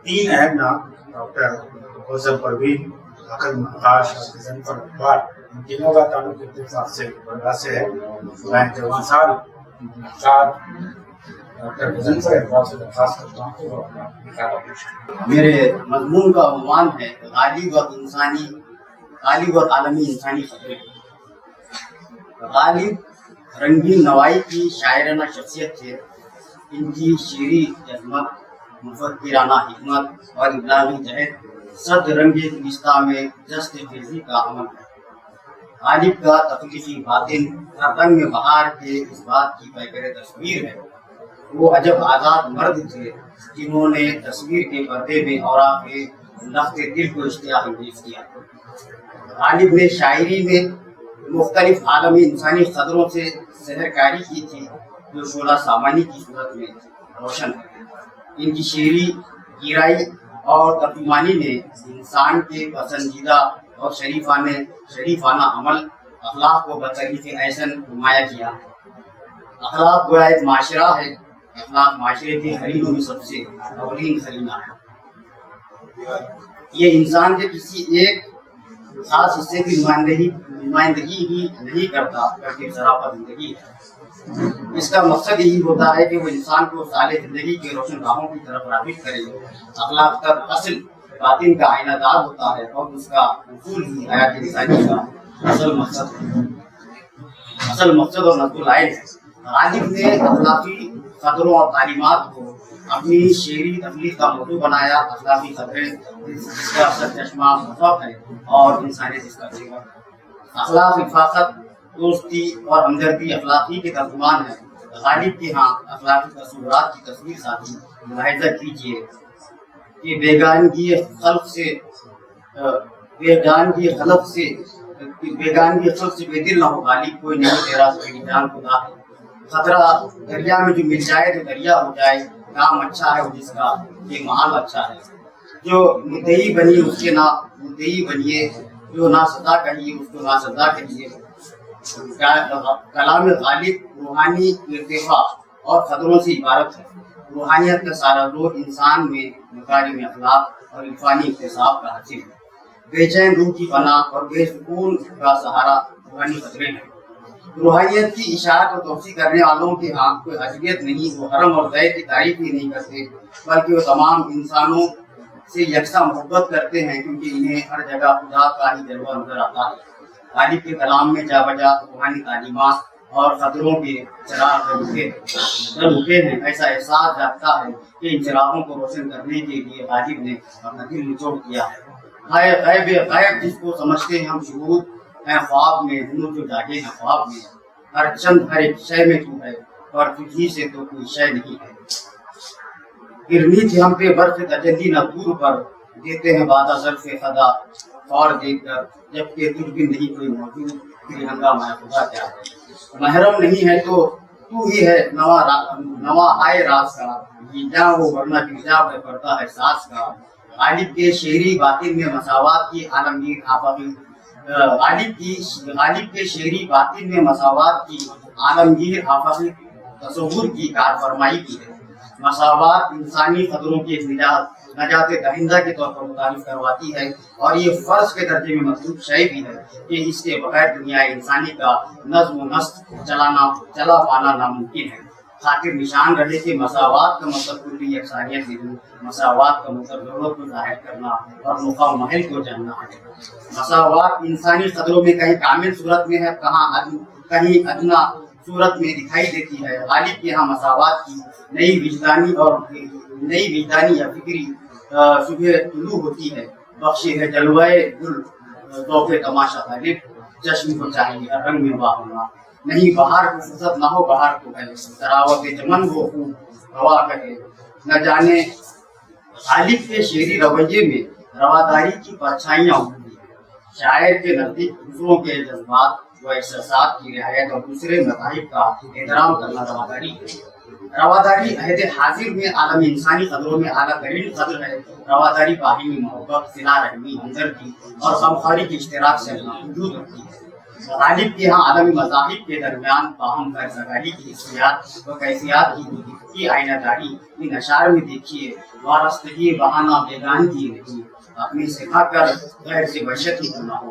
B: 3 اہم نام، ڈاکٹر کوثر پروین، عقل نقاش اور غضنفر اقبال، ان تینوں کا تعلق اتفاق سے گلگاہ سے ہے۔ میں جوان سال ڈاکٹر حسن سے اقبال سے درخواست کرتا ہوں کہ وہ اپنا نکالہ پیش کریں۔
C: میرے مضمون کا عنوان ہے غالب اور عالمی انسانی خطرے۔ غالب رنگین نوائی کی شاعرانہ شخصیت تھے۔ ان کی شعری عظمت، مفکرانہ حکمت اور ابلاغی جہد صد رنگ گلستہ میں جست خیزی کا عمل ہے۔ غالب کا تخلیقی باطن ہر رنگ میں بہار کے اس بات کی پیکر تصویر ہے۔ وہ عجب آزاد مرد تھے جنہوں نے تصویر کے پردے میں اوراق لخت دل کو اشتیاق انگیز کیا۔ غالب نے شاعری میں مختلف عالمی انسانی قدروں سے سحرکاری کی تھی جو شعلہ سامانی کی صورت میں روشن ہے۔ ان کی شعری گہرائی اور ترجمانی نے انسان کے پسندیدہ اور شریفانہ عمل اخلاق کو بطریق احسن نمایاں کیا۔ اخلاق گویا ایک معاشرہ ہے۔ اخلاق معاشرے کے خرینوں میں سب سے اولین خرینہ ہے۔ یہ انسان کے کسی ایک خاص حصے کی نمائندگی ہی نہیں کرتا بلکہ سراپا زندگی ہے۔ اس کا مقصد یہی ہوتا ہے کہ وہ انسان کو صالح زندگی کے روشن راہوں کی طرف راغب کرے۔ اخلاق تر اصل باطن کا آئینہ دار ہوتا ہے اور اس کا اصول ہی حیات انسانی کا اصل مقصد اور نظم العین ہے۔ غالب نے اخلاقی قدروں اور تعلیمات کو اپنی شعری تخلیق کا موضوع بنایا۔ اخلاقی قدریں جس کا اثر چشمہ مذہب ہے اور انسانیت اس کا زیور۔ اخلاق رفاقت، دوستی اور ہمدردی اخلاقی کے ترجمان ہے۔ غالب کے ہاں اخلاقی تصورات کی تصویر ساتھی ملاحظہ کیجیے کہ بیگانگی خلق سے بے دل نہ ہو غالب، کوئی نہیں تیرا سوئی جان خدا ہے۔ خطرہ دریا میں جو مل جائے تو دریا ہو جائے، کام اچھا ہے جس کا یہ محال اچھا ہے۔ جو مدعی بنی اس کے نہ مدعی بنیے، جو نہ سزا کہیے اس کو نہ سزا کہیے۔ کلام غالب روحانی ارتفاع اور قدروں سے عبارت ہے۔ روحانیت کا سارا زور انسان میں مکارم اخلاق اور عرفانی اکتساب کا حاصل ہے۔ بے چین روح کی پناہ اور بے سکون کا سہارا روحانی خطرے ہیں۔ روحانیت کی اشاعت اور توسیع کرنے والوں کے ہاں کوئی عجیبیت نہیں۔ وہ حرم اور غیر کی تعریف ہی نہیں کرتے بلکہ وہ تمام انسانوں سے یکساں محبت کرتے ہیں کیونکہ انہیں ہر جگہ خدا کا ہی جلوہ نظر آتا ہے۔ غالب کے کلام میں جا بجا روحانی تعلیمات اور قدروں کے چراغ اٹھے ہیں۔ ایسا احساس جاگتا ہے کہ ان چراغوں کو روشن کرنے کے لیے غالب نے اپنا دل نچوڑ کیا ہے۔ غیب جس کو سمجھتے ہیں ہم شہود ہیں خواب میں، ہم جو جاگے ہیں خواب میں۔ ہر چند ہر ایک شے میں تو ہے اور تجھی سے تو کوئی شے نہیں ہے۔ گرنی تھی ہم پہ برف تجلی نہ دور پر، دیتے ہیں بادہ ظرف خدا اور دیکھ کر، جبکہ تجھ بھی نہیں کوئی موجود، پھر ہنگامہ خدا کیا ہے۔ محرم نہیں ہے تو ہی ہے نواں آئے راز کا، یہ جاں وہ ورنہ حجاب ہے پردہ احساس کا۔ غالب کے شعری باطن میں مساوات کی عالمگیر آفاقی غالب کے شعری باطن میں مساوات کی عالمگیر آفاقی تصور کی کار فرمائی کی ہے۔ مساوات انسانی قدروں کی ایک نجات دہندہ کے طور پر متعارف کرواتی ہے اور یہ فرض کے درجے میں مطلوب شے بھی ہے کہ اس کے بغیر دنیا انسانی کا نظم و نسق چلا پانا ناممکن ہے۔ خاطر نشان رہے کہ مساوات کا مطلب کلی یکسانیت نہیں، مساوات کا مطلب ضرورت کو ظاہر کرنا اور مقام محل کو جاننا ہے۔ مساوات انسانی قدروں میں کہیں کامل صورت میں ہے، کہیں ادنا صورت میں دکھائی دیتی ہے۔ غالب کے ہاں مساوات کی نئی وجدانی یا فکری شبہ طلوع ہوتی ہے۔ بخشی ہے جلوائے گل ذوق تماشا غالب، چشم کو چاہیے ہر رنگ میں واہ ہونا، نہیں بہار کو فرصت نہ ہو بہار کو ہے، تراوت چمن وہ خوب ہوا کہے نہ جانے۔ غالب کے شعری رویے میں رواداری کی پرچھائیاں ہوتی ہیں۔ شاعر کے نزدیک دوسروں کے جذبات و احساسات کی رعایت اور دوسرے مذاہب کا احترام کرنا رواداری ہے۔ رواداری عہد حاضر میں عالمی انسانی قدروں میں اعلیٰ ترین قدر ہے۔ رواداری باہمی محبت، صلہ رحمی، ہمدردی اور غمخواری کے اشتراک سے وجود رکھتی ہے۔ غالب کے ہاں عالمی مذاہب کے درمیان باہم خیرسگالی کی حیثیت و کیفیات کی آئینہ داری ان اشعار میں دیکھیے۔ وارستگی بہانہ بیگانگی نہیں، اپنی سکھا کر غیر سے وحشت ہی کرنا ہو۔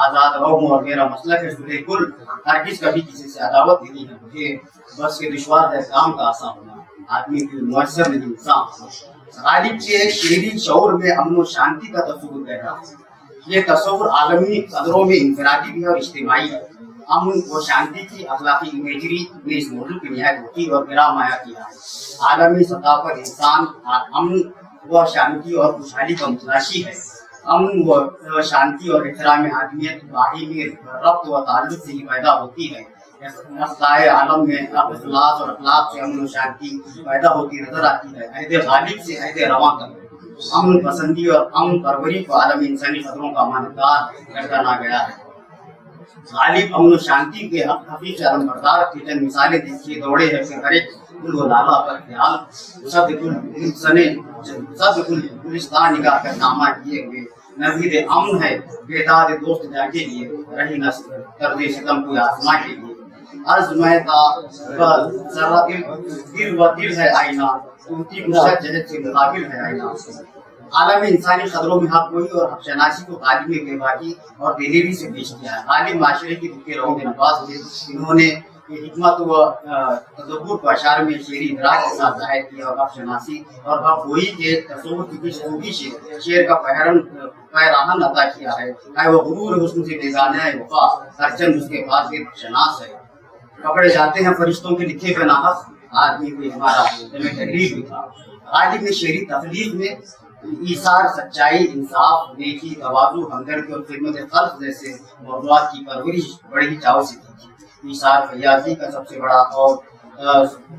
C: آزاد روم اور میرا مسلک ہے سلح کل، ہرگز کبھی کسی سے عداوت نہیں ہے مجھے، بس کے دشوار ہے کام کا آسان ہونا۔ आदमी की मुअस्सर इंसान। गालिब के शहरी शौर में अमन और शांति का तस्वुर गहरा है। ये तस्वुर आलमी कदरों में इंफरादी भी और इज्तिमाई है। अमन और शांति की अखलाकी इमेजरी में इस मौजूद की निहायत होती और गिरा माया किया है। आलमी सतह पर इंसान अमन व शांति और खुशहाली का मुतलाशी है। अमन व शांति और इहतराम आदमियत बाहिनी रब्त व ताल्लुक से ही पैदा होती है। मसलाए आलम में अखलाक और अखलाक से अमन और शांति पैदा होती नजर आती है। अहद गालिब से अहद रवां तक अमन पसंदी और अमन परवरी को आलमी इंसानी खतरों का मानदार गर्दाना गया है। गालिब अमन और शांति के हकीकी अलमबरदार की चंद मिसालें देखिए दौड़े है फिर हर एक गुल व लाला पर ख्याल सदकुल गुलिस्तान निगाह कर नामा किए हुए नवीद अमन है बेदाद दोस्त जाके लिए रही न दर्द सितम को आसमा के लिए अज़मैता जरा दिल व दिल है आईना टूटी मुशत जहद से मुकाबिल है आईना। आलमी इंसानी खतरों में हक गोई और हकशनासी को गालिब में बेबाकी और दिलेरी से पेश किया है। गालिब माशरे की रुके रहोगे नवाज में इन्होंने हिकमत व तदब्बुर को अशार में शेरी इदराक के साथ जाहिर किया और हकशनासी और हकगोई के तसव्वुर की खूबी से शेर का पैराहन अता किया है। चाहे वो गुरूर हुस्न से बेगाना है वफा हरचंद उसके पास एक शनास है। पकड़े जाते हैं फरिश्तों के लिखे पे नाहक आदमी को हमारा तकलीफ भी था। गालिब ने शेरी तखलीक में ईसार सच्चाई इंसाफ नेकी तवाज़ु हमदर्दी और खिदमत खल्क़ जैसे मौज़ूआत की परवरिश बड़े ही चाव से की थी। ईसार फयाजी का सबसे बड़ा और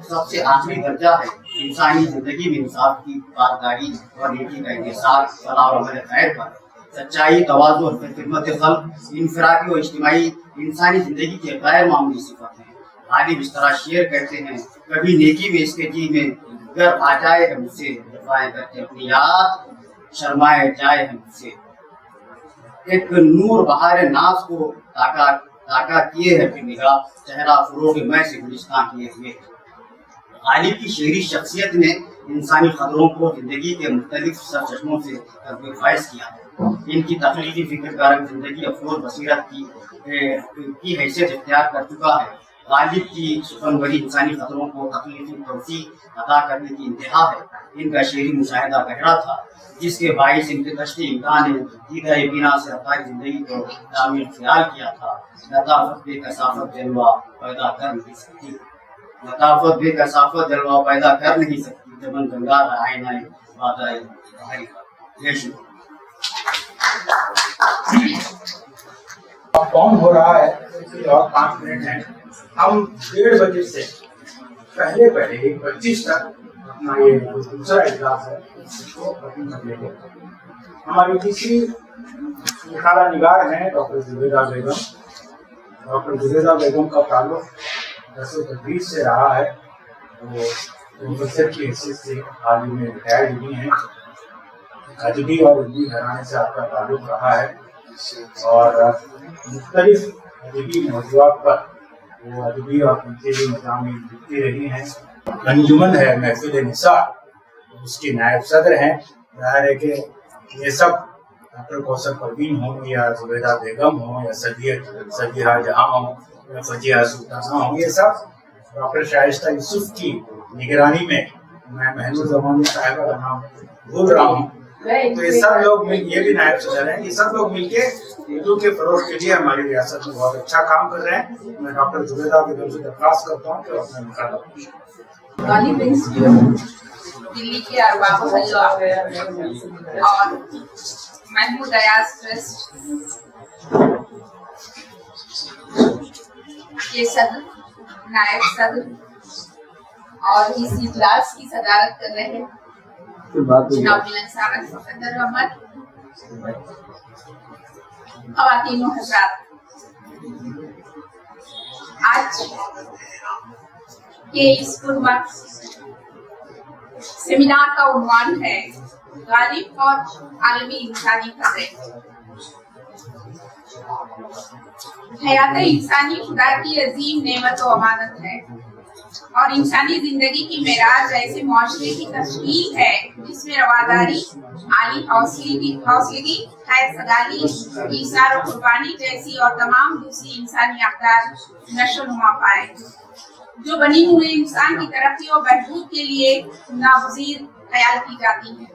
C: सबसे आखिरी दर्जा है इंसानी जिंदगी में इंसाफ की पासदारी और नेकी का इंतसार सलाह और अमल खैर पर सच्चाई तवाज़ु और खिदमत खल्क़ इंफरादी और इज्तिमाई इंसानी जिंदगी के गैर मामूली सिफत हैं। गालिब इस तरह शेर कहते हैं कभी नेकी में इसके जी में गर आ जाए है मुझसे दफाएं करके अपनी याद शर्माए जाए है मुझसे। एक नूर बहार नाज को ताका किए है फिर निगाह चेहरा फरोग मैं से गुलिस्तान किए हुए। गालिब की शेरी शख्सियत ने इंसानी खतरों को जिंदगी के मुख्तलिफ सरचश्मों से फैज किया है। इनकी तख्लीकी फिक्र कारक जिंदगी अफरोज बसीरत की हैसियत इख्तियार कर चुका है। गालिब की सुखनवरी इंसानी खतरों को तकलीफी तोसी अदा करने की इंतहा है। इनका शेरी मुशाहिदा गहरा था जिसके बाइस इनके कश्ती इम्कान ने दीदा बिना से अपनी जिंदगी को तामीर ख्याल किया था। लताफत बेकसाफत जलवा पैदा कर नहीं सकती। लताफत बेकसाफत जलवा पैदा कर नहीं सकती जबन गंगार आईना वादाए भारी का। जय श्री
B: कौन हो रहा है और 5 मिनट है। हम 1:30 बजे से पहले 1:25 तक अपना ये दूसरा इजलास है उसको खत्म कर लेंगे। हमारी तीसरी खाला निगार है डॉक्टर जुबेदा बेगम। डॉक्टर जुबेदा बेगम का ताल्लुक दरअसल तदरीस से रहा है। वो प्रोफेसर की हैसियत से हाल ही में रिटायर्ड हुई हैं। अदबी और उर्दू घराने से आपका ताल्लुक रहा है और मुख्तलिफ अदबी मौज़ूआत पर वो अदबी और तमसीली मज़ामीन लिखती रही हैं। अंजुमन है महफिल निसा उसकी नायब सदर हैं। ज़ाहिर है कि ये सब डॉक्टर कौसर परवीन हो या जुबेदा बेगम हो या सदिया जहां हो या फजिया सुल्ताना हो, ये सब डॉक्टर शाइस्ता यूसुफ की निगरानी में, मैं महमूद ज़मानी साहिबा का नाम भूल रहा हूँ, तो ये सब लोग ये भी नायब सदर हैं। ये सब लोग मिलके उर्दू के फरोग के लिए हमारी रियासत में बहुत अच्छा काम कर रहे हैं। मैं डॉक्टर जुबेदा बेगम से दरख्वास्त करता हूँ कि अपना मुकाबला
D: गालिब इंस्टीट्यूट दिल्ली के अरबा मोहल्ला और महमूद अयाज ट्रस्ट के सदर, नायब सदर और इस इजलास की सदारत कर रहे हैं जनाब सदर अहमद, ख़वातीन व हज़रात, आज के इस पुरवक्त सेमिनार का उन्वान है गालिब और आलमी इंसानी खतरे। हयात इंसानी खुदा की अजीम नेमत व अमानत है और इंसानी जिंदगी की मेराज ऐसे मुआशरे की तश्कील है जिसमें रवादारी, आली हौसलगी, खैर सगाली, ईसार और कुर्बानी जैसी और तमाम दूसरी इंसानी अक़दार नशो नुमा पाए। जो बनी हुए इंसान की तरक्की और बहबूद के लिए नागुज़ीर ख्याल की जाती है।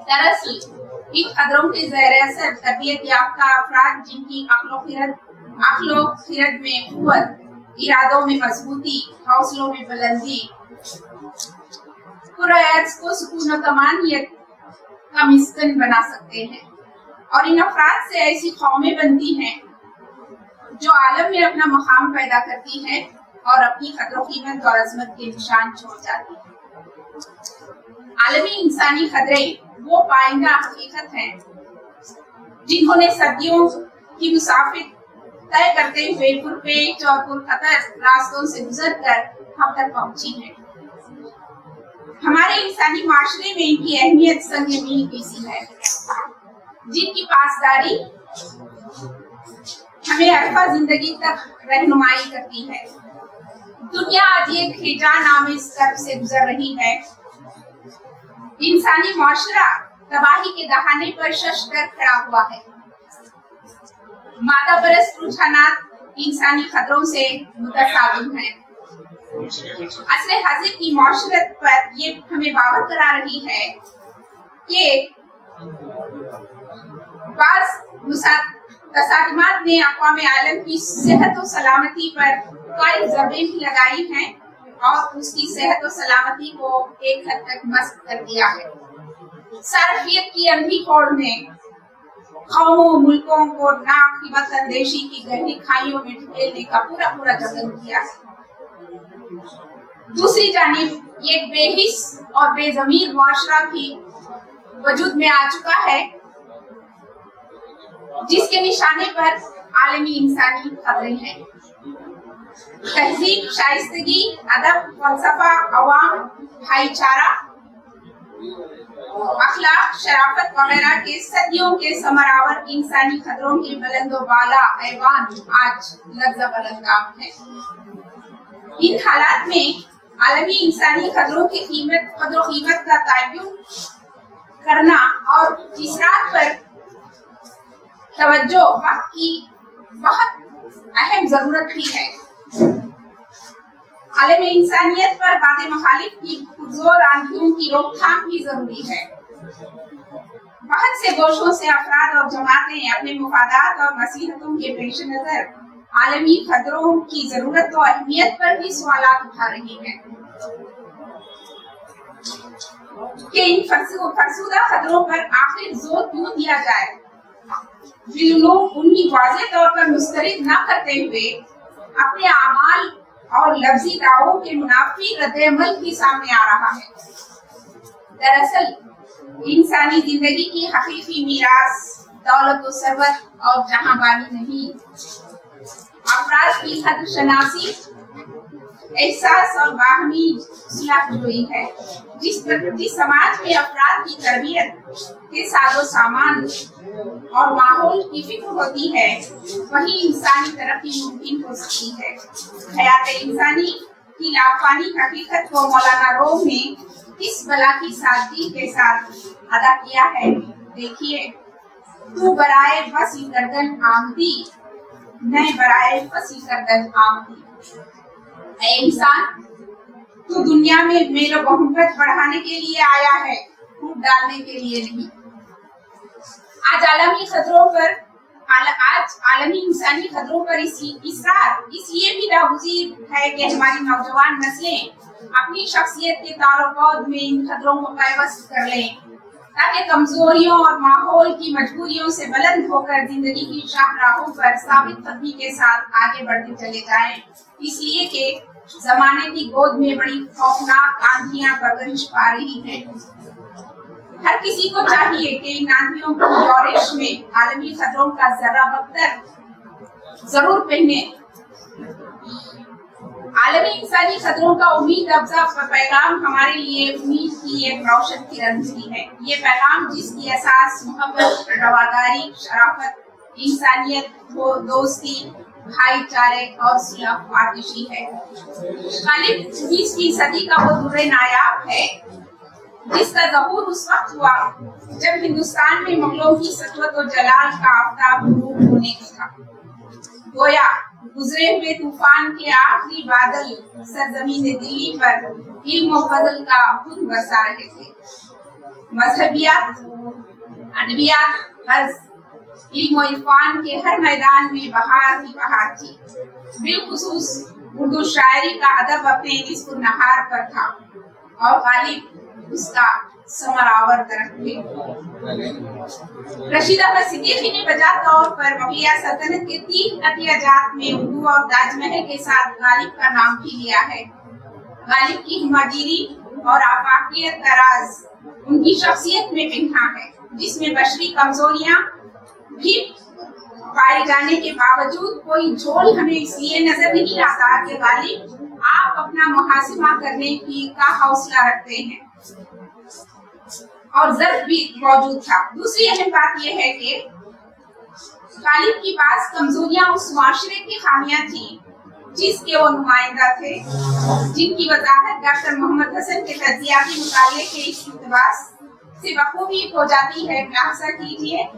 D: दरअसल इन खतरों के ज़ेर असर तरबियत याफ्ता अफराद जिनकी अक्लो खिरद में कुव्वत, इरादों में मजबूती, हौसलों में बुलंदी, कुरैत को सुकून और तमानियत का मिस्कन बना सकते हैं और इन अफराद से ऐसी कौमें बनती हैं जो आलम में अपना मकाम पैदा करती हैं और अपनी कदर कीमत और अजमत के निशान छोड़ जाती हैं। आलमी इंसानी खतरे वो पाइंदा हकीकत हैं जिन्होंने सदियों की मुसाफिर तय करते हुए पुरपेच और पुरखतर रास्तों से गुजरकर हम तक पहुंची है। हमारे इंसानी माशरे में इनकी अहमियत संग मील की सी है, जिनकी पासदारी हमें अरफा जिंदगी तक रहनुमाई करती है। दुनिया आज एक हिजानामे स्तर से गुजर रही है। इंसानी माशरा तबाही के दहाने पर शश कर खड़ा हुआ है। मादा परस्त रुझानात इंसानी खतरों से मुतसाविम हैं। असले हाजिर की माशरत पर ये हमें बावर करा रही है कि तसादमात ने अक़वाम आलम की सेहत और सलामती पर कई ज़रबें भी लगाई हैं और उसकी सेहत और सलामती को एक हद तक मस्त कर दिया है। सारफियत की अंधी होड़ ने कौमों मुल्कों को नाक़िबत अंदेशी की गहरी खाइयों में ढकेलने का पूरा जतन किया है। दूसरी जानिब ये बेहिस और बेज़मीर मुआशरा भी वजूद में आ चुका है, जिसके निशाने पर आलमी इंसानी खतरे हैं। तहजीब, शाइस्तगी, अदब, फलसफा, अवाम, भाईचारा, अखलाक, शराफत वगैरह के सदियों के समरावर इंसानी खतरों के बुलंदो बाला ऐवान आज लफ्ज़ बुलंदाम है। इन हालात में आलमी इंसानी खतरों की कीमत का तयन करना और इस रात पर तवज्जो वक्त की बहुत अहम जरूरत भी है। आलम इंसानियत पर बादे मुखालिफ की पुरजोर आंधियों की रोकथाम भी जरूरी है। बहुत से गोशों से अफराद और जमातें अपने मुफादात और मसीहतों के पेश नजर आलमी खतरों की जरूरत और अहमियत पर भी सवालात उठा रही है कि इन फरसुदा खतरों पर आखिर जोर क्यों दिया जाए। लोग उन्हीं वाज़ेह तौर पर मुस्तरद न करते हुए अपने अमाल और लफ्जी दावों के मुनाफी रद्द-ए-अमल भी सामने आ रहा है। दरअसल इंसानी जिंदगी की हकीकी मीरास दौलत और सरवत और जहांबानी नहीं, अफराद की हद शनासी, एहसास और बाहमी सुलह-जुई है। जिस समाज में अफराद की तरबियत के सादो सामान और माहौल की फिक्र होती है, वही इंसानी तरक्की मुमकिन हो सकती है। हयात इंसानी की लाफानी हकीकत को मौलाना रूम ने इस बला की सादगी के साथ अदा किया है। देखिए, तू बराए बसी गर्दन आमदी, मैं बराए बसी गर्दन आमदी। ऐ इंसान, तू दुनिया में मेरा मोहब्बत बढ़ाने के लिए आया है, फूट डालने के लिए नहीं। आज आलमी इंसानी खतरों पर इसलिए भी नागुज़ीर है कि हमारी नौजवान नस्लें अपनी शख्सियत के तारुफ़ में इन खतरों को पैवस्त कर लें, ताकि कमजोरियों और माहौल की मजबूरियों से बुलंद होकर जिंदगी की शाहराहों पर साबित कदमी के साथ आगे बढ़ते चले जाएं। इसलिए कि जमाने की गोद में बड़ी खौफनाक आंधियां परवरिश पा रही हैं। हर किसी को चाहिए कि इन आंधियों की यौरिश में आलमी खतरों का जरा बख्तर जरूर पहने। आलमी इंसानी खतरों का उम्मीद अफजा पैगाम हमारे लिए उम्मीद की एक रोशन किरण भी है। ये पैगाम जिसकी एहसास मोहब्बत, रवादारी, शराफत, इंसानियत, दोस्ती, भाईचारे और सुलह आतिशी है। गालिब 20वीं सदी का वो दुर्रे नायाब है जिसका ज़हूर उस वक्त हुआ जब हिंदुस्तान में मुगलों की सतवत और जलाल का आफताब गुरूब होने को था। गोया गुजरे हुए तूफान के आखिरी बादल सरजमीन दिल्ली पर इल्म और फजल का खून बरसा रहे थे। मजहबियात, अदबियात, हर्ज, इल्म और इरफान के हर मैदान में बहार ही बहार थी। बिलखुसूस उर्दू शायरी का अदब अपने निस्फ नहार पर था और गालिब उसका समरावर दरख्त थे। रशीद अहमद सिद्दीकी ने बजा तौर पर मुगलिया सल्तनत के 3 अतियाजात में उर्दू और ताजमहल के साथ गालिब का नाम भी लिया है। गालिब की हिमागिरी और आफाकियत का राज उनकी शख्सियत में पिन्हा है, जिसमें बशरी कमजोरियां भी पाए जाने के बावजूद कोई झोल हमें इसलिए नजर नहीं आता कि गालिब आप अपना मुहासिबा करने की का हौसला रखते हैं और ज़र्फ भी मौजूद था। दूसरी अहम बात यह है कि गालिब के पास कमजोरियां उस माशरे की खामियां थी जिसके वो नुमाइंदा थे, जिनकी वजाहत डॉक्टर मोहम्मद हसन के तज्जियाती मुताले के इस इक़्तिबास से बखूबी हो जाती है। मुलाहजा कीजिए,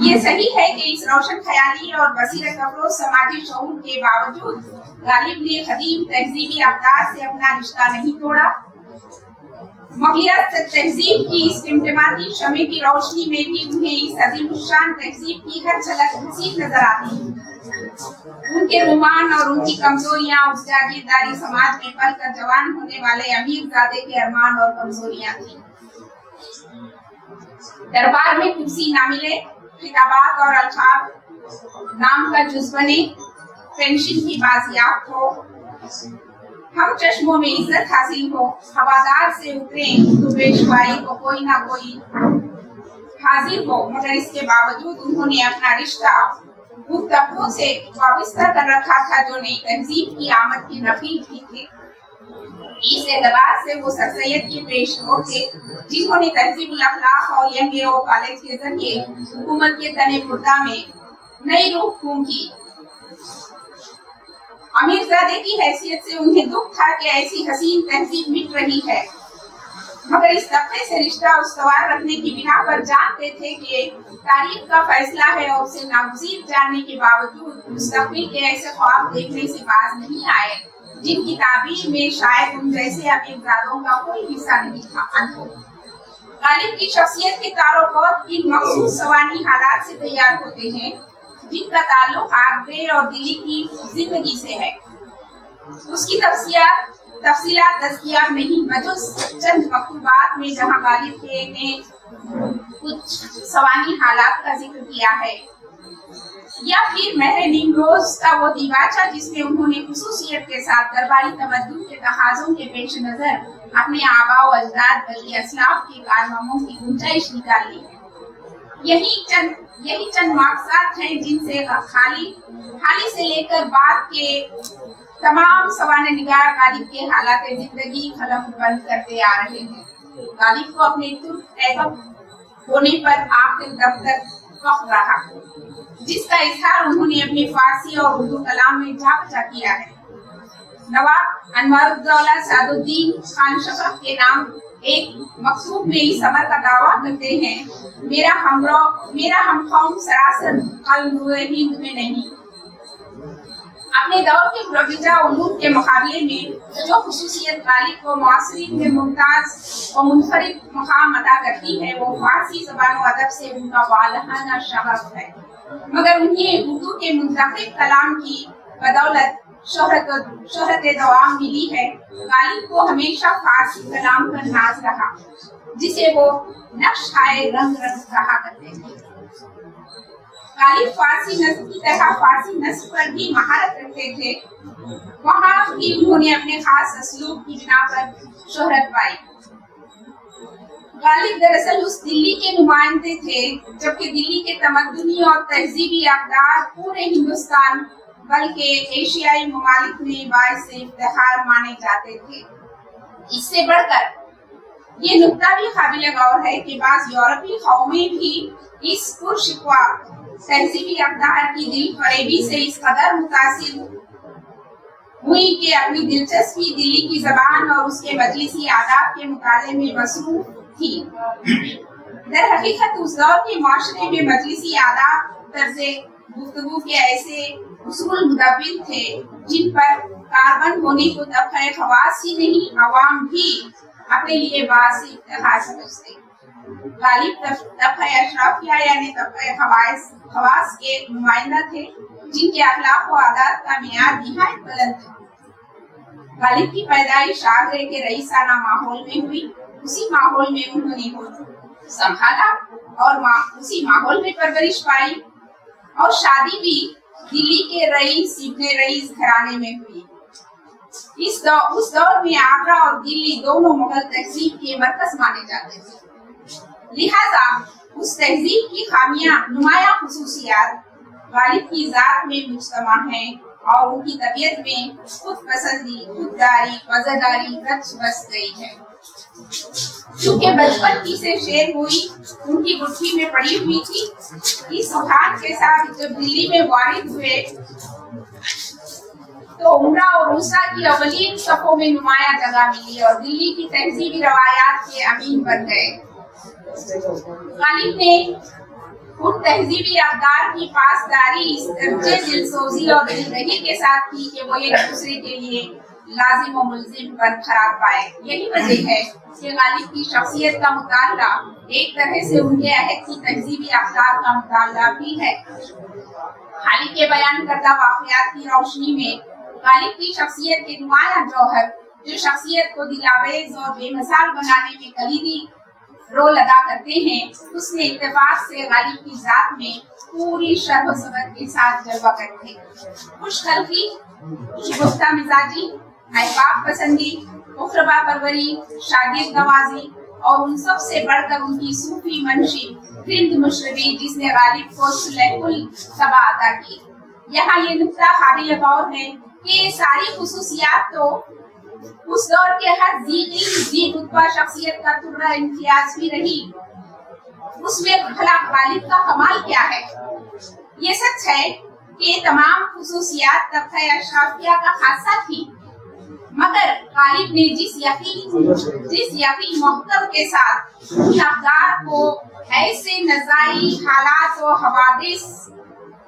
D: ये सही है कि इस रोशन ख्याली और बसीरत अफरोज समाजी शऊर के बावजूद गालिब ने कदीम तहजीबी अक़दार से अपना रिश्ता नहीं तोड़ा। मुगलिया तहजीब की इस टिमटिमाती शमे की रोशनी में भी उन्हें इस अजीमुश्शान तहजीब की हर झलक हसीन नजर आती है। उनके रोमान और उनकी कमजोरियां उस जागीरदारी समाज में पलकर जवान होने वाले अमीरजादे के अरमान और कमजोरियां थी। दरबार में कुर्सी ना मिले, खिताबात और अल्काब नाम का जुज़ बने, पेंशन की बाजियाब हो, हम चश्मों में इज्जत हासिल हो, हवादार से उतरे तो पेशवाई को कोई ना कोई हाजिर हो, मगर इसके बावजूद उन्होंने अपना रिश्ता उन तबकों से वाबस्ता कर रखा था जो नई तहजीब की आमद के नफीर भी थे। इस एतबार से वो सर सैयद के पेशरो थे जिन्होंने तहजीबुल अखलाक और एमएओ कॉलेज के जरिए हुकूमत के तने मुर्दा में नई रूह फूंकी। अमीरजादे की हैसियत से उन्हें दुख था कि ऐसी हसीन तहजीब मिट रही है, मगर इस तबके से रिश्ता उस्तवार रखने की बिना पर जानते थे कि तारीख का फैसला है और उसे नागुज़ीर जानने के बावजूद मुस्तक़बिल के ऐसे ख्वाब देखने से बाज नहीं आए जिनकी ताबीर में शायद उन जैसे अमीरजादों का कोई हिस्सा नहीं था। गालिब की शख्सियत के तारुफ इन मखसूस सवानी हालात से तैयार होते हैं जिनका ताल्लुक आगरे और दिल्ली की जिंदगी से है। उसकी तफसीलात दस्तयाब नहीं, मजुज चंद मकतूबात में जहां गालिब ने कुछ सवानी हालात का जिक्र किया है, या फिर महर निमरोज का वो दीवाचा जिसमें उन्होंने खुसूसियत के साथ दरबारी तमद्दुन के तकाज़ों के पेश नजर अपने आबा व अजदाद बल्कि असलाफ के कारनामों की गुंजाइश निकाल ली है। यही चंद मकसद हैं जिनसे हाली से लेकर बाद के तमाम सवाने निगार गालिब के हालात जिंदगी कलम बंद करते आ रहे हैं। गालिब को अपने तुर्क ऐबक होने पर आखिर दम तक फख्र रहा, जिसका इजहार उन्होंने अपने फारसी और उर्दू कलाम में झांका किया है। नवाब अनवरुद्दौला सादुद्दीन खान शफक के नाम एक मकसूद में इस अमर का दावा करते हैं, मेरा हमकौम सरासर हिंद में नहीं। अपने दौर के मुरव्विजा उलूम के मुकाबले में जो खुसूसियत गालिब को मुआसरीन में मुमताज और मुनफरिद मकाम अदा करती है वो फारसी ज़बान व अदब से उनका वालहाना शगफ है, मगर उन्हें उर्दू के मुंतखब कलाम की बदौलत शोहरत दवाम मिली है। गालिब को हमेशा फारसी कलाम पर नाज रहा, जिसे वो नक्श-ए रंग कहा करते थे। गालिब फारसी नस्ल की तरह फारसी नस्ल पर भी महारत रखते थे। वहाँ भी उन्होंने अपने खास असलूब की बिना पर शोहरत पाई। गालिब दरअसल उस दिल्ली के नुमाइंदे थे जबकि दिल्ली के तमद्दुनी और तहजीबी अक़दार पूरे हिंदुस्तान बल्कि एशियाई ममालिक में बाइस इफ्तिखार माने जाते थे। इससे बढ़कर ये नुक्ता भी काबिल गौर है कि बाज़ यूरोपीय कौमें भी इस पुरशिकवा तहजीबी अक़दार की दिल फरेबी से इस कदर मुतासिर हुई कि अपनी दिलचस्पी दिल्ली की ज़बान और उसके मजलिसी आदाब के मुताले में मसरूफ थी। दर हकीकत उस दौर के माशरे में मजलिसी आदाब तर्ज़े गुफ्तगू के ऐसे उसूल मुदव्विर थे जिन पर कार्बन होने को तबक़े खवास ही नहीं अवाम भी अपने लिए बासी इफ्तिखार समझते। गालिब तबक़े अशराफिया यानी तबक़े खवास के नुमाइंदा थे जिनके अखलाक व आदात का मियार निहायत बुलंद था। गालिब की पैदाइश आगरे के रईसाना माहौल में हुई। उसी माहौल में उन्होंने खुद संभाला और उसी माहौल में परवरिश पाई और शादी भी दिल्ली के रईस इब्ने रईस घराने में हुई। उस दौर में आगरा और दिल्ली दोनों मुगल तहजीब के मरकज माने जाते थे। लिहाजा उस तहजीब की खामियां नुमाया खुसूसियात गालिब की जात में मुज्तमा है और उनकी तबीयत में खुद पसंदी, खुददारी, मज़ेदारी रच बस गई है। क्योंकि बचपन की से शेर हुई उनकी गुत्थी में पड़ी हुई थी। इस सुभान के साथ जब दिल्ली में वारिद हुए तो उमरा और उसा की अवलीन सफों में नुमाया जगह मिली और दिल्ली की तहजीबी रवायात के अमीन बन गए। गालिब ने उन तहजीबी अक़दार की पासदारी इस दर्जे दिलसोजी और दिलदगी के साथ की कि वो एक दूसरे के लिए लाजिम और मुल्जिम बरकरार पाए। यही वजह है कि गालिब की शख्सियत का मुताला एक तरह से उनके अहद की तहजीबी अक़दार का मुताला भी है। हाल ही के बयान करदा वाक़यात की रोशनी में गालिब की शख्सियत के नुमाया जौहर जो शख्सियत को दिलावेज और बेमिसाल बनाने में कलीदी रोल अदा करते हैं, उसने इत्तेफाक से गालिब की जात में पूरी शर्ह सबक के साथ जलवा करते। खुशखल्की, गुफ्ता मिजाजी, अहबाब पसंदी, मुखरबा परवरी, शागिर्द नवाजी और उन सब से बढ़कर उनकी सूफी मनशी हिंद मुशरबी जिसने गालिब को सुलहकुल सबा अता की। यहाँ ये नुक्ता काबिल गौर है कि ये सारी खुसूसियात तो उस दौर के हर जी रुतबा शख्सियत का तुर्रा इम्तियाज भी रही। उसमें भला गालिब का कमाल क्या है? ये सच है कि तमाम खुसूसियात तबक़े अशराफिया का खासा थी, मगर गालिब ने जिस यकीन मोहकम के साथ अक़दार को ऐसे नज़ाई हालात और हवादिस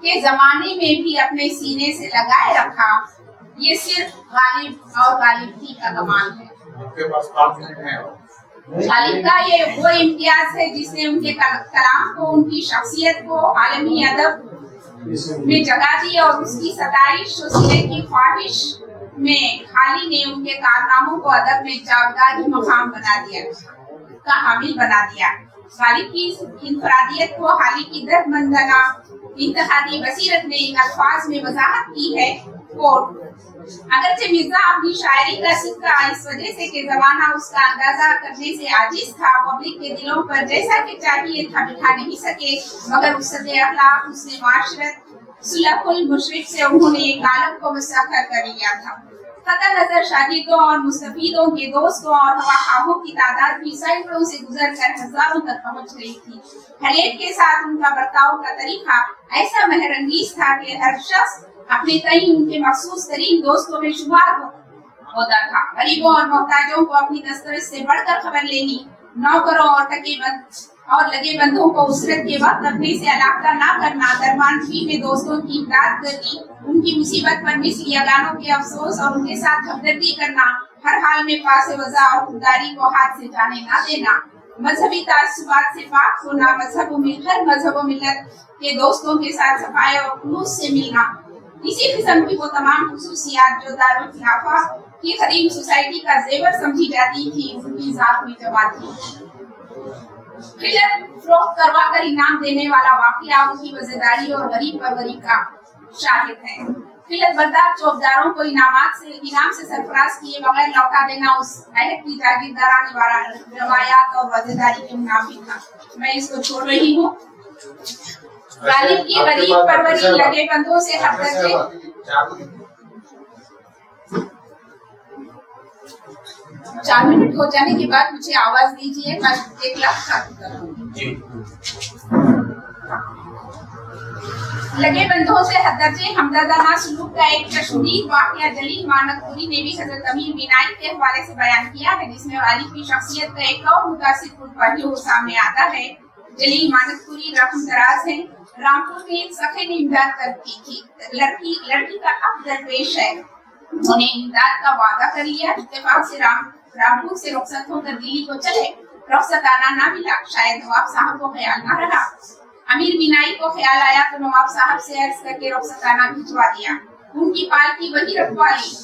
D: के जमाने में भी अपने सीने से लगाए रखा, ये सिर्फ गालिब और गालिब का कमाल है। गालिब का ये वो इम्तियाज है जिसने उनके कलाम को, उनकी शख्सियत को आलमी अदब में जगह दी और उसकी सताइश और सिले की ख्वाहिश में खाली ने उनके कारनामों को अदब में जावदारी मकाम बना दिया, का हामिल बना दिया। गालिब की इनफरादियत को हाली की दर्दमंदना इंतहादी बसीरत ने इन अल्फाज में वजाहत की है। अगरचे मिर्जा अपनी शायरी का सिक्का इस वजह से कि ज़माना उसका अंदाजा करने से आजिज था, पब्लिक के दिलों पर जैसा कि चाहिए था बिठा नहीं सके, मगर उससे अखलाक, उसने माशरत, सुलहुल मुशरिक से उन्होंने एक आलम को मुस्तक़र कर लिया था। कतई नजर शागिर्दों और मुस्तफीदों के दोस्तों और हवाखाहों की तादाद भी सैकड़ों से गुजरकर हजारों तक पहुंच रही थी। खलील के साथ उनका बर्ताव का तरीका ऐसा मेहरंगीज था कि हर शख्स अपने तई उनके मखसूस तरीन दोस्तों में शुमार होता था। गरीबों और मोहताजों को अपनी दस्तरस से बढ़कर खबर लेनी, नौकरों और लगे बंदों को उसरत के वक्त अपने से अलग ना करना, दरमानगी में दोस्तों की इमदाद करनी, उनकी मुसीबत पर मिस्र यगानों के अफसोस और उनके साथ हमदर्दी करना, हर हाल में पास वज़ा और खुददारी को हाथ से जाने ना देना, मजहबी तासुबात से पाक होना, हर मजहब व मिल्लत के दोस्तों के साथ सफाई और खुलूस से मिलना, इसी किस्म की वो तमाम खुसूसियात जो दारुल खिलाफा की खदीम सोसाइटी का जेवर समझी जाती थी, उनकी जात में जमा थी। खिलत फरोख्त करवा कर इनाम देने वाला वाकया उनकी वज़ीदारी और गरीब परवरी का शाहिद है। खिलत बरदार चौकीदारों को इनाम से सरफराज किए बगैर लौटा देना उस अहद की जागीरदाराने वाला रवायात और वज़ीदारी के मुनाफी था। मैं इसको छोड़ रही हूँ। गालिब की गरीब परवरी लगे बंधों से हर दर्जे 4 मिनट हो जाने के बाद मुझे आवाज दीजिए, मैं 1 लाख खाती करूंगी। लगे बंधों से हद दर्जे हमदर्दाना सुलूक का एक तशदीद वाकया जलील मानकपुरी ने भी हजरत अमीर बिनाई के हवाले से बयान किया है, जिसमें गालिब की शख्सियत का एक और मुतासिर पहलू सामने आता है। जलील मानकपुरी रकम दराज है। रामपुर में एक सखे ने इमदाद की थी। लड़की का अब दरपेश है। उन्होंने इमदाद का वादा कर लिया। इत्तेफाक से रामपुर से रुखसत होकर दिल्ली को चले। रुखसताना ना मिला। शायद नवाब साहब को ख्याल न रहा। अमीर बिनाई को ख्याल आया तो नवाब साहब से अर्ज करके रुखसताना भिजवा दिया। उनकी पालकी वही रखवा ली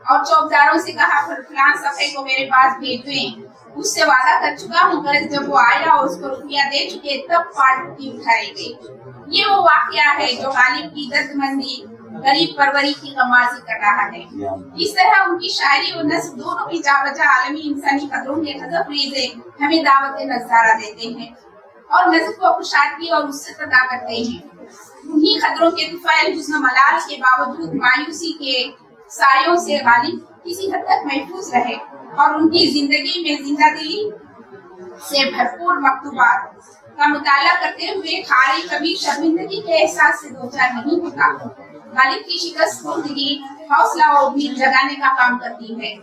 D: और चौकीदारों से कहा फलां सफे को मेरे पास भेज दें। उससे वादा कर चुका हूँ, पर जब वो आया और उसको रुपया दे चुके तब पालकी उठाई गई। ये वो वाकया है जो गालिब की दर्दमंदी गरीब परवरी की कमाजी कर रहा है। इस तरह उनकी शायरी और नस्र दोनों की जावजा आलमी इंसानी कदरों के गजब रेज़े हमें दावत नज़ारा देते हैं और नज़र को खुशादगी और उससे अदा करते हैं। उन्हीं खतरों के तुफैल हुस्न मलाल के बावजूद मायूसी के सायों से गालिब किसी हद तक महफूज रहे और उनकी जिंदगी में जिंदादिली से भरपूर मकतूबात का मुताला करते हुए खारी कभी शर्मिंदगी के एहसास से दो चार नहीं होता। गालिब की शिकस्त जिंदगी हौसला और उम्मीद जगाने का काम करती है।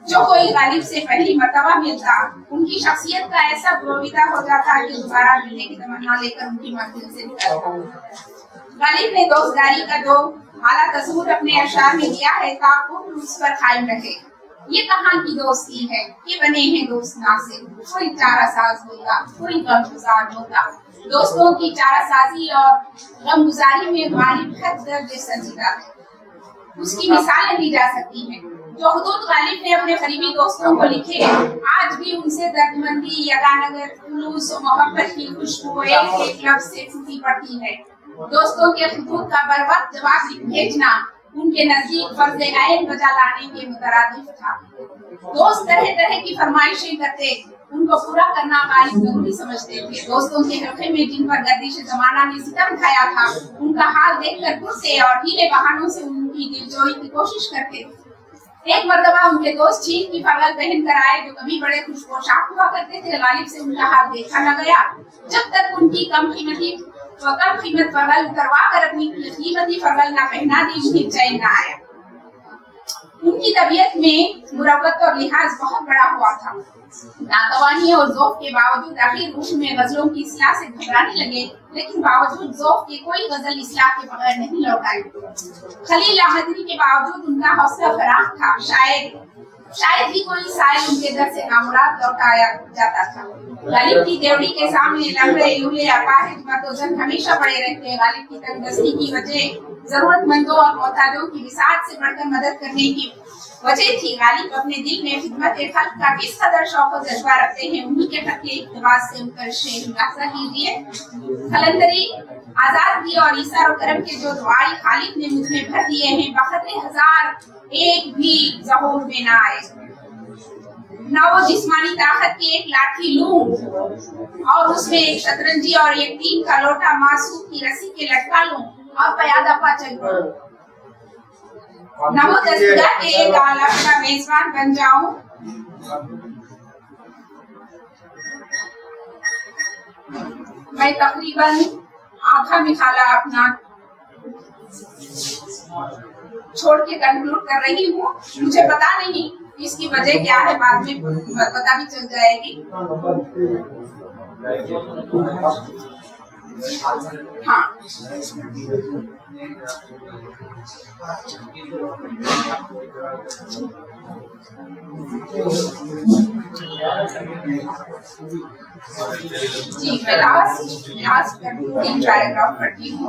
D: जो कोई गालिब से पहली मर्तबा मिलता, उनकी शख्सियत का ऐसा गोविदा हो जाता कि दोबारा मिलने की तमन्ना लेकर उनकी मंजिल से निकलता। गालिब ने दोस्तदारी का दो आला तस्वूर अपने अशार में दिया है ताकि उस पर कायम रहे। ये कहाँ की दोस्ती है, ये बने हैं दोस्त नासिर। कोई चारासाज होता, कोई गमगुजार होता। दोस्तों की चारासाजी और गमगुजारी में गालिब हद दर्जे संजीदा है। उसकी मिसालें दी जा सकती हैं। जो हुदूद गालिब ने अपने करीबी दोस्तों को लिखे, आज भी उनसे दर्दमंदी, यगानगर, खुलूस और मोहब्बत की खुशबू एक एक लफ्ज से छूटी पड़ती है। दोस्तों के खुदूद का बर वक्त जवाब भेजना उनके नजदीक फर्ज ऐन बजा लाने के मुतरादिफ था। दोस्त तरह तरह की फरमाइशें करते, उनको पूरा करना गालिब जरूरी समझते थे। दोस्तों के हल्के में जिन पर गर्दिश जमाना ने सितम ढाया था, उनका हाल देखकर गुस्से और ढीले बहानों से उनकी दिलजोई की कोशिश करते। एक मर्तबा उनके दोस्त चीन की पागल पहन कर आए जो कभी बड़े खुशपोशाक हुआ करते थे। गालिब से उनका हाल देखा न गया जब तक उनकी कम कीमत फरगल उतरवा कर अपनी कीमती फरगल न पहना दी, उन्हें चैन न आया। उनकी तबीयत में मुरव्वत और लिहाज बहुत बड़ा हुआ था। नातवानी और ज़ौक़ के बावजूद आखिर रूह में गजलों की इस्लाह से घबराने लगे, लेकिन बावजूद ज़ौक़ के कोई गजल इस्लाह के बगैर नहीं लौट आई। खलील अहमदी के बावजूद उनका हौसला फराख था। शायद ही कोई साइल उनके दर से नामुराद लौटाया जाता था। गालिब की देवड़ी के सामने लंबे लूले अपाहिज मर्दोजन हमेशा पड़े रहते। गालिब की तंगदस्ती की वजह जरूरतमंदों और मोहताजों की विसात से बढ़कर मदद करने की वजह थी। गालिब अपने दिल में खिदमत खल्क का किस कदर शौक और जज्बा रखते हैं, उन्हीं के खत के इक़्तिबास से उनका शेर मुलाहिज़ा कीजिए। कलंदरी आजादगी और ईसार और करम के जो दुआई खालिद ने मुझ में भर दिए हैं, बखतरे हजार एक भी ज़हूर में न आए। न वो जिस्मानी ताकत की एक लाठी लूं और उसमें एक शतरंजी और एक टीम का लोटा मासूम की रस्सी के लटका लूं और प्यादा पा चल पड़ूं। न वो दस्तगा के एक आलम का मेजबान बन जाऊं। मैं तकरीबन आधा मिसाला अपना छोड़ के कंक्लूड कर रही हूँ। मुझे पता नहीं इसकी वजह क्या है, बाद में पता भी चल जाएगी। हाँ, जी मैं लास्ट कंक्लूडिंग पैराग्राफ पढ़ती हूँ।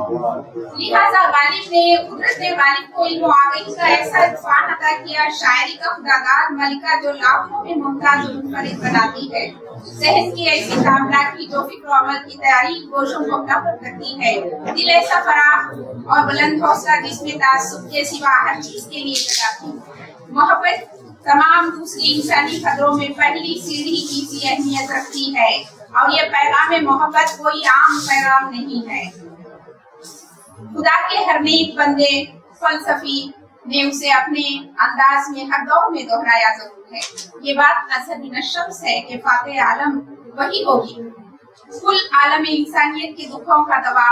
D: लिहाजा गालिब ने कुदरत ने गालिब को इल्म आगही का ऐसा इरफान अता किया, शायरी का खुदादार मलिका जो लाखों में मुमताज और मुनफरिद बनाती है। ज़हन की ऐसी कामना की जो फिक्र अमल की तैयारी गोशों को अपना करती है। दिल ऐसा फराख और बुलंद हौसला जिसमें तासुब के सिवा हर चीज के लिए जगाती। मोहब्बत तमाम दूसरी इंसानी कदरों में पहली सीढ़ी की अहमियत रखती है और ये पैगाम मोहब्बत कोई आम पैगाम नहीं है। खुदा के हर नेक बंदे फलसफी ने उसे अपने अंदाज में हर दौर में दोहराया जरूर है। ये बात असर शख्स है कि फाते आलम वही होगी। कुल आलम इंसानियत के दुखों का दवा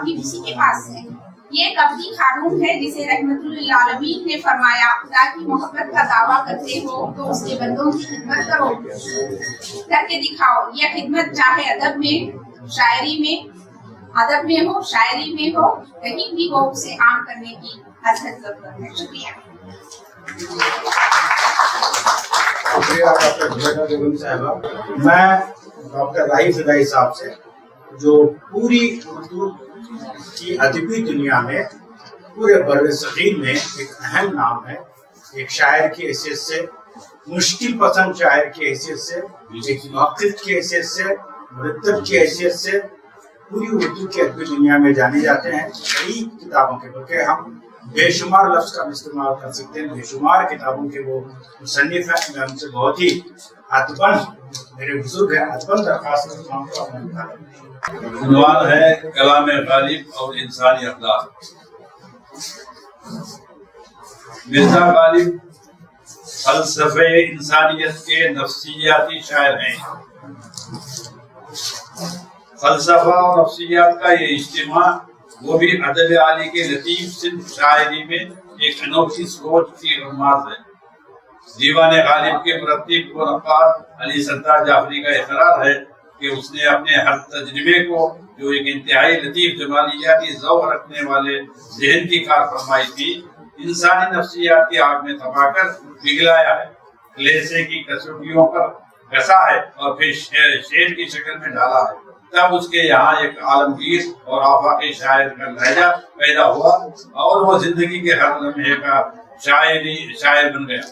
D: भी उसी के पास है। ये एक अब्दी कानून है जिसे रहमतुल आलमीन ने फरमाया, खुदा की मोहब्बत का दावा करते हो तो उसके बंदों की खिदमत करो, करके दिखाओ। यह खिदमत चाहे अदब में, शायरी में, अदब में हो, शायरी में हो, कहीं भी हो, उसे आम करने की हद जरूरत है। शुक्रिया।
B: शुक्रिया डॉक्टर जुबैदा बेगम साहिबा। मैं डॉक्टर राही फिदाई साहब से, जो पूरी उर्दू की अदबी दुनिया में, पूरे बर्र सगीर में एक अहम नाम है, एक शायर की हैसियत से, मुश्किल पसंद शायर की हैसियत से, एक मुहक्किक की हैसियत से, मुरत्तब की हैसियत से पूरी उर्दू की अदबी दुनिया में जाने जाते हैं। कई किताबों के, बल्कि हम बेशुमार लफ्ज का इस्तेमाल कर सकते हैं, बेशुमार किताबों के वो मुसन्निफ है। मैं उनसे बहुत ही अदबन, मेरे बुजुर्ग हैं, अदबन दरख्वास्त करता हूं तो अपने
E: उन्वान है कलाम गालिब और इंसानी अक़दार। मिर्जा गालिब फलसफे इंसानियत के नफ्सियाती शायर हैं। फलसफा और नफ्सियात का ये इज्तिमा, वो भी अदब आली के लतीफ सिर्फ शायरी में एक अनोखी सोच की रमाज है। दीवान गालिब के मुरत्तिब व नक्काद अली सत्तार जाफरी का इकरार है कि उसने अपने हर तजर्बे को, जो एक इंतहाई लतीफ जमालियाती ज़ौक़ रखने वाले ज़हन की कारफरमाई थी, इंसानी नफ्सियात की आग में तपाकर पिघलाया है, लेसे की कसौटियों पर घसा है और फिर शेर की शक्ल में डाला है। तब उसके यहाँ एक आलमगीर और आफाकी शायर का लहजा पैदा हुआ और वो जिंदगी के हर लम्हे का शायर बन गया।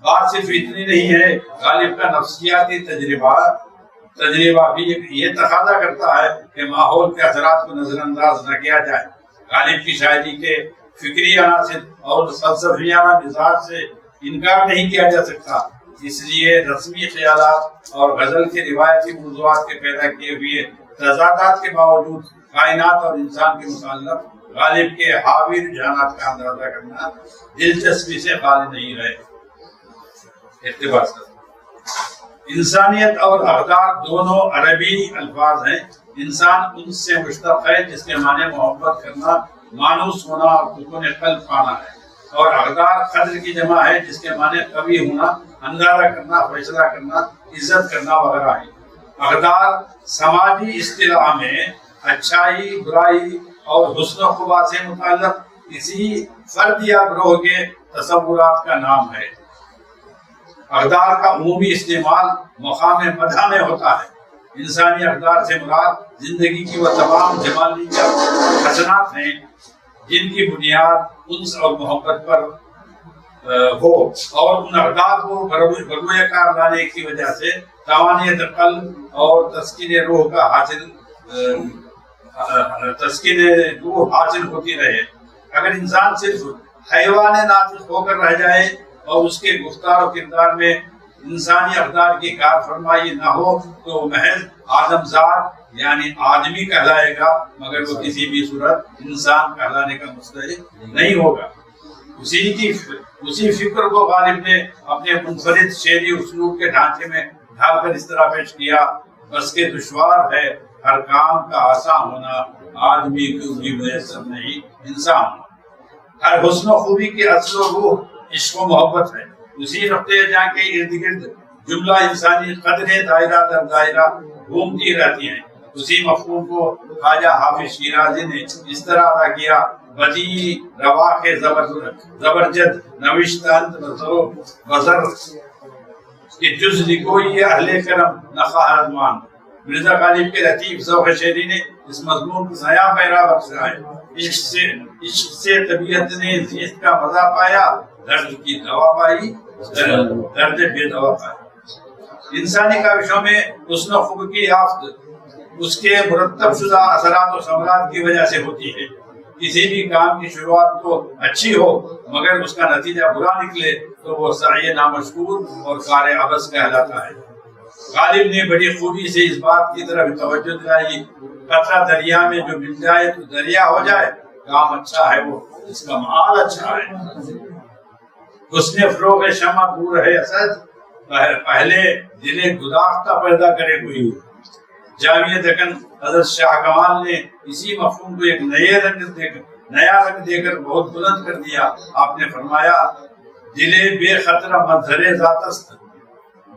E: बात सिर्फ इतनी नहीं है, गालिब का नफ्सियाती तजर्बा भी ये तकाजा करता है कि माहौल के असरात को नजरअंदाज न किया जाए। गालिब की शायरी के फिक्री अनासिर और फलसफियाना मिजाज से इनकार नहीं किया जा सकता। इसलिए रस्मी ख्यालात और गजल के रिवायती मौज़ूआत के पैदा किए हुए तज़ादात के बावजूद कायनात और इंसान के मुताल्लिक़ गालिब के हावी रुझानात का अंदाजा करना दिलचस्पी से खाली नहीं रहे। इक़्तिबास, इंसानियत और अक़दार दोनों अरबी अल्फाज हैं। इंसान उनसे मुश्तक़ है जिसके माने मोहब्बत करना, मानूस होना और सुकून क़ल्ब पाना है, और अक़दार क़द्र की जमा है जिसके माने कवी होना, अंदाजा करना, फैसला करना, इज्जत करना वगैरह है। अक़दार समाजी इस्तिलाह में अच्छाई, बुराई और हुस्न खुबा से मुताल्लिक़ किसी फर्द या ग्रोह के तसव्वुरात का नाम है। अक़दार का उमूमी इस्तेमाल मक़ाम मदह में होता है। इंसानी अक़दार से मुराद जिंदगी की वह तमाम जमालियात हसनात हैं जिनकी बुनियाद उन्स और मोहब्बत पर हो, और उन अक़दार को बरूए कार लाने की वजह से तवानियत क़ल्ब और तस्कीन रूह का हासिल होती रहे। अगर इंसान सिर्फ हैवान नातिक़ होकर रह जाए और उसके गुफ्तार और किरदार में इंसानी अक़दार की कारफरमाई न हो तो महज आदमज़ाद यानी आदमी कहलाएगा, मगर वो किसी भी सूरत इंसान कहलाने का मुस्तहिक़ नहीं होगा। उसी फिक्र को गालिब ने अपने मुनफरिद शेरी उसलूब के ढांचे में ढालकर इस तरह पेश किया, बस के दुश्वार है हर काम का आसान होना, आदमी को भी मुयस्सर नहीं इंसान। हर हुस्न खूबी के अस्ल रूह इश्क व मोहब्बत है। उसी नुक्ते जहाँ के इर्द गिर्द जुमला इंसानी कदरें दायरा दर दायरा घूमती रहती हैं। उसी मफ़हूम को ख्वाजा हाफिज शिराज़ी ने इस तरह अदा किया, बदी रवा के जबरजद नविश्तांत बज़र कि जुज़ लिकोई अहले करम नखाहरमान। मिर्जा गालिब के लतीफ ज़ौक़ शेरी ने इस मज़मून को नया पैरा बख्शा है। इश्क से तबीयत ने ज़ियत का मज़ा पाया, दर्द की दवा पाई, दर्द बेदवा पाई। इंसानी काविशों में हुस्न खूब की याफ्त उसके मुरत्तब शुदा असरात और समरात की वजह से होती है। किसी भी काम की शुरुआत तो अच्छी हो मगर उसका नतीजा बुरा निकले तो वो साये नामशकूर और कार अबस कहलाता है। गालिब ने बड़ी खूबी से इस बात की तरफ तवज्जो दिलाई, कतरा दरिया में जो मिल जाए तो दरिया हो जाए, काम अच्छा है वो, इसका माल अच्छा है। उसने फरोग शमा दूर है असद, पहले दिले गुदाख्ता पैदा करे कोई। جامعہ دکن حضرت شاہ کمال نے اسی مفہوم کو ایک نیا رنگ دے کر بہت بلند کر دیا. آپ نے فرمایا دلے بے خطرہ مظہر ذات است،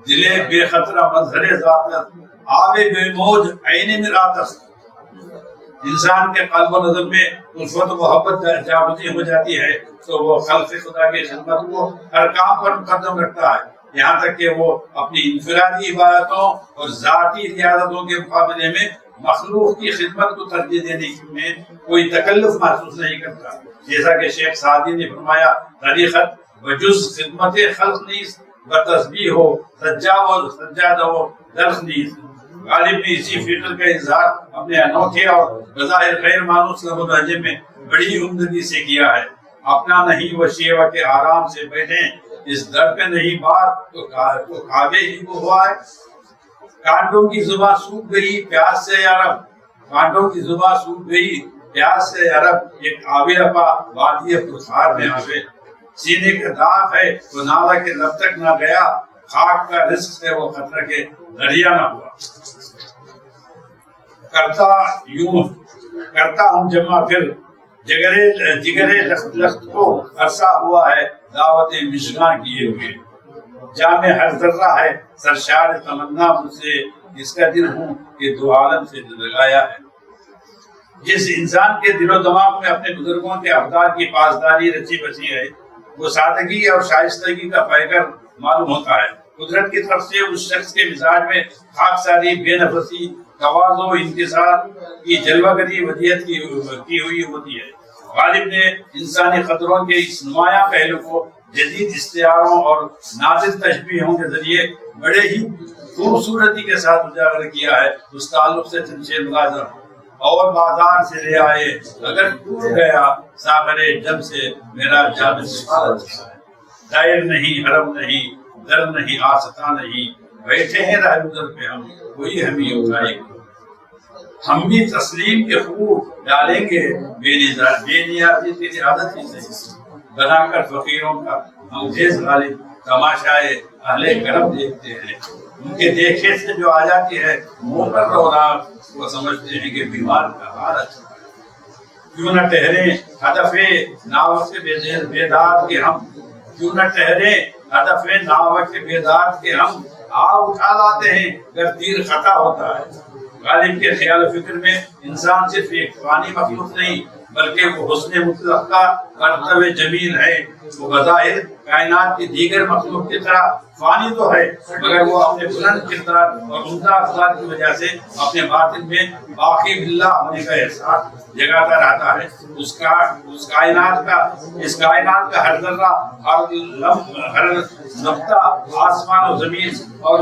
E: دلے بے خطرہ مظہر ذات است، آبے بے موج عین مرات است. انسان کے قلب و نظر میں الفت و محبت جاگتی ہو جاتی ہے تو وہ خلق خدا کی خدمت کو ہر کام پر مقدم رکھتا ہے، یہاں تک کہ وہ اپنی انفرادی عبادتوں اور ذاتی ریاضتوں کے مقابلے میں مخلوق کی خدمت کو ترجیح دینے میں کوئی تکلف محسوس نہیں کرتا. جیسا کہ شیخ سعدی نے فرمایا طریقت بجز خدمت خلق نیز بتسبیح ہو سجادہ ہو درخ نیز. غالب نے اسی فکر کا اظہار اپنے انوکھے اور بظاہر غیر مانوس لفظ و لہجے میں بڑی عمدگی سے کیا ہے. اپنا نہیں وہ شیوا کے آرام سے بیٹھیں، اس در پہ نہیں بار تو کعبے ہی کو ہوا ہے. کانٹوں کی زباں سوکھ گئی پیاس سے یارب، کانٹوں کی زباں سوکھ گئی پیاس سے یارب، ایک آبے اپا وادی پرخار میں آوے. سینے کا داغ ہے وہ نالا کے لب تک نہ گیا، خاک کا رزق سے وہ خطرہ کے دریا نہ ہوا. کرتا ہوں جمع پھر جگرے لخت کو عرصہ ہوا ہے دعوت مشگاں کیے ہوئے. جامع ہر ذرہ ہے سرشار تمنا مجھ سے، اس کا دل ہوں کہ دو عالم سے لگایا ہے. جس انسان کے دل و دماغ میں اپنے بزرگوں کے افکار کی پاسداری رچی بچی ہے وہ سادگی اور شائستگی کا پیکر معلوم ہوتا ہے. قدرت کی طرف سے اس شخص کے مزاج میں خاکساری، بے نفسی، تواضع، انکسار کی جلوہ گری ودیت کی ہوئی ہوتی ہے. غالب نے انسانی قدروں کے اس نمایاں پہلو کو جدید استعاروں اور نازل تشبیہوں کے ذریعے بڑے ہی خوبصورتی کے ساتھ اجاگر کیا ہے. اس تعلق سے چنچے ملازم اور بازار سے لے آئے اگر ٹوٹ گیا ساغرے جب سے میرا جان سفارت ہے. دائر نہیں، حرم نہیں، در نہیں، آستا نہیں، بیٹھے ہیں راہ گزر پہ ہم، کوئی ہمیں اٹھائے گا. ہم بھی تسلیم کے خوب ڈالیں گے بے نیازی تیری عادت ہی سے بنا کر فقیروں کا انگیز غالب تماشائے اہل کرم دیکھتے ہیں. ان کے دیکھے سے جو آ جاتی ہے منہ پر رونق، وہ سمجھتے ہیں کہ بیمار کا حال اچھا. کیوں نہ ٹھہرے ہدف ناوق بیدار کے ہم، کیوں نہ ٹھہرے ہدف ناوق بیدار کے ہم، اٹھا لاتے ہیں اگر تیر خطا ہوتا ہے. غالب کے خیال و فکر میں انسان صرف ایک فانی مخلوق نہیں بلکہ وہ حسن مطلق کا مرتبہ جمیل ہے. وہ بظاہر کائنات کی دیگر مخلوق کی طرح فانی تو ہے مگر وہ اپنے بلند کردار اور عمدہ اخلاق کی وجہ سے اپنے باطن میں باقی باللہ ہونے کا احساس جگاتا رہتا ہے. اس کائنات کا ہر ذرہ، ہر نقطہ، آسمان و زمین اور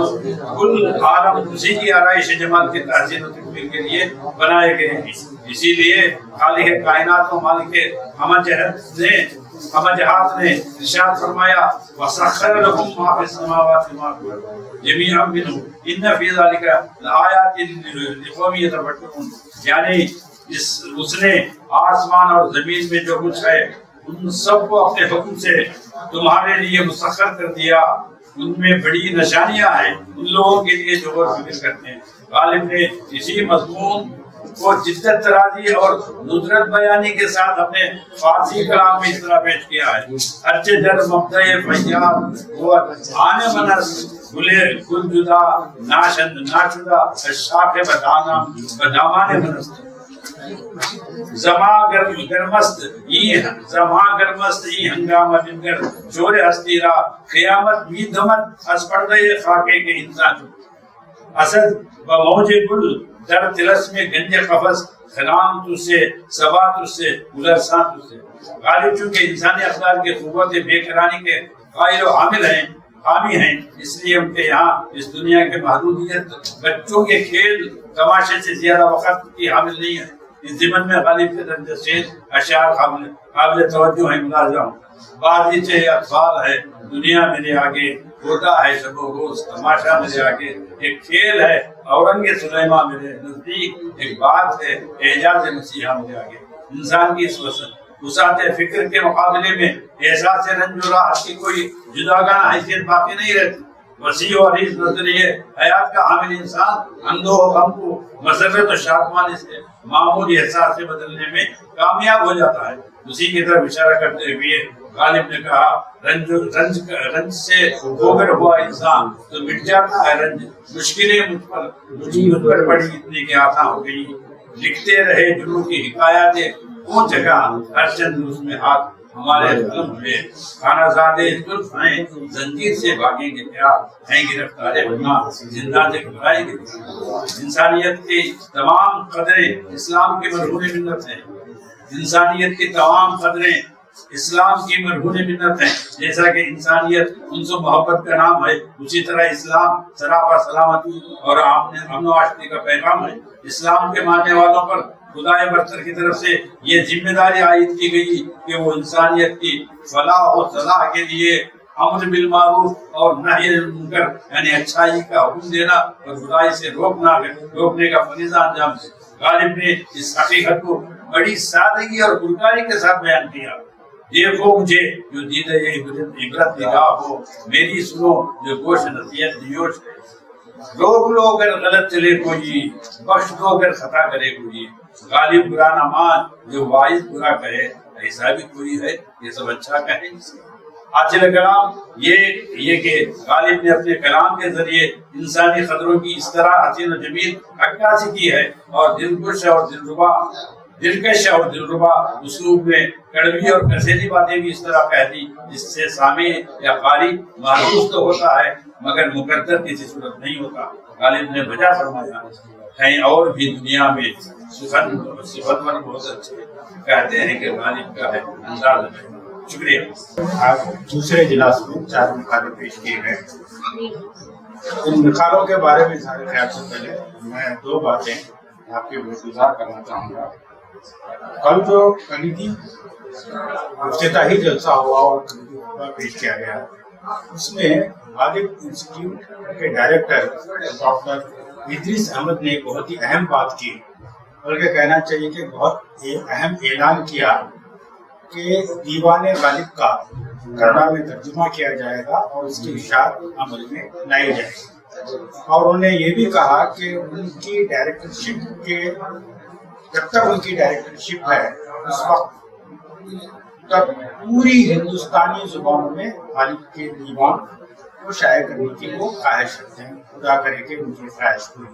E: کل عالم اسی کی آرائش جمال کی تحسین و تکمیل کے لیے بنائے گئے ہیں. اسی لیے خالق کائنات و مالک ہمجہات نے ارشاد فرمایا وَسَخَّرَ لَكُم مَّا فِي السَّمَاوَاتِ وَمَا فِي الْأَرْضِ جَمِيعًا مِّنْهُ إِنَّ فِي ذَلِكَ لَآيَاتٍ لِقَوْمٍ يَتَفَكَّرُونَ. یعنی اس نے آسمان اور زمین میں جو کچھ ہے ان سب کو اپنے حکم سے تمہارے لیے مسخر کر دیا. ان میں بڑی نشانیاں ہیں ان لوگوں کے لیے جو غور فکر کرتے ہیں. غالب نے اسی مضمون کو جدت ترازی اور ندرت بیانی کے ساتھ اپنے فارسی کلام میں اس طرح پیش کیا ہے. اچھے در مبدع فیاض ہوا آنے منس گلے گل جدا ناشدہ شاخ بدامان منس زما گرمست ای ہنگامہ بنگر شور ہستی را قیامت بھی دمت از پردے خاکے کے انسان اسد و موج گل در تلس میں گنج قفص خلام تجھ سے صبا تجھ سے گلرساں تجھ سے. غالب چونکہ انسانی اخلاق کے قوت بے قراری کے قائل و حامل ہیں، حامی ہیں، اس لیے ان کے یہاں اس دنیا کے محدودیت بچوں کے کھیل تماشے سے زیادہ وقت کی حامل نہیں ہے. اس ضمن میں غالب کے درجہ سے اشعار قابل توجہ ہیں. ملازم بازیچ اطفال ہے دنیا میرے آگے، ہوتا ہے شب و روز تماشا میرے آگے، ایک کھیل ہے اورنگ سلیمہ میرے نزدیک، ایک بات ہے اعجاز مسیحا میرے آگے. انسان کی اس وسعت فکر کے مقابلے میں احساس رنج و راحت کی کوئی جداگانہ حیثیت باقی نہیں رہتی. وسیع اور اس نظریے حیات کا حامل انسان اندوہ و غم کو مسرت و شادمانی سے معمولی احساس سے بدلنے میں کامیاب ہو جاتا ہے۔ اسی کی طرف اشارہ کرتے ہوئے غالب نے کہا رنج سے اوبر ہوا انسان تو مٹ جاتا ہے رنج، مشکلیں مجھ پر پڑی اتنی کہ آسان ہو گئی، لکھتے رہے جنوں کی حکایاتیں کون جگہ ہر چند اس میں ہاتھ ہمارے قلم ہوئے، کھانا زادے زلف ہیں زنجیر سے بھاگیں گے کیا، ہیں گرفتارے ورنہ زندہ سے گھبرائیں گے۔ انسانیت کی تمام قدریں اسلام کی مرہون منت ہیں، انسانیت کی تمام قدریں اسلام کی مرہون منت ہیں۔ جیسا کہ انسانیت انس و محبت کا نام ہے، اسی طرح اسلام سراپا سلامتی اور امن و آشتی کا پیغام ہے۔ اسلام کے ماننے والوں پر خدا برتر کی طرف سے یہ ذمہ داری عائد کی گئی کہ وہ انسانیت کی فلاح و صلاح کے لیے امر بالمعروف اور نہی عن المنکر یعنی اچھائی کا حکم دینا اور برائی سے روکنے کا فریضہ انجام دے۔ غالب نے اس حقیقت کو بڑی سادگی اور گلکاری کے ساتھ بیان کیا۔ دیکھو مجھے جو دیدہ عبرت نگاہ ہو، میری سنو جو گوش نصیحت نیوش ہے، روک لو اگر غلط چلے کوئی، بخش دو اگر خطا کرے کوئی، غالب برا نہ مان جو واعظ برا کہے، ایسا بھی کوئی ہے یہ سب اچھا کہے۔ حاصل کلام یہ کہ غالب نے اپنے کلام کے ذریعے انسانی قدروں کی اس طرح حسین و جمیل عکاسی کی ہے اور دلکش اور دلربا اسلوب میں کڑوی اور کسیلی باتیں بھی اس طرح کہہ دی جس سے سامع یا قاری محسوس تو ہوتا ہے مگر مقدر کسی صورت نہیں ہوتا۔ غالب نے وجہ فرمایا ہیں اور بھی دنیا میں صفتور بہت اچھے کہتے ہیں کہ غالب کا ہے انداز ہے۔ شکریہ۔
B: آج دوسرے اجلاس میں 4 مقالے پیش کیے گئے۔ ان مقالوں کے بارے میں سارے خیال سے پہلے میں 2 باتیں آپ کے گزار کرنا چاہوں گا۔ کل جو کلیدی افتتاحی جلسہ ہوا اور کلیدی خطبہ پیش کیا گیا، اس میں غالب انسٹیٹیوٹ کے ڈائریکٹر ڈاکٹر ادریس احمد نے بہت ہی اہم بات کی، بلکہ کہنا چاہیے کہ بہت اہم اعلان کیا کہ دیوان غالب کا کنڑا میں ترجمہ کیا جائے گا اور اس کی اشاعت عمل میں لائی جائے گی۔ اور انہوں نے یہ بھی کہا کہ ان کی ڈائریکٹرشپ کے جب تک ان کی ڈائریکٹرشپ ہے اس وقت تک پوری ہندوستانی زبانوں میں غالب کے دیوان کو شائع کرنے کی وہ خواہش رکھتے ہیں۔ خدا کرے کہ ان کی خواہش پوری۔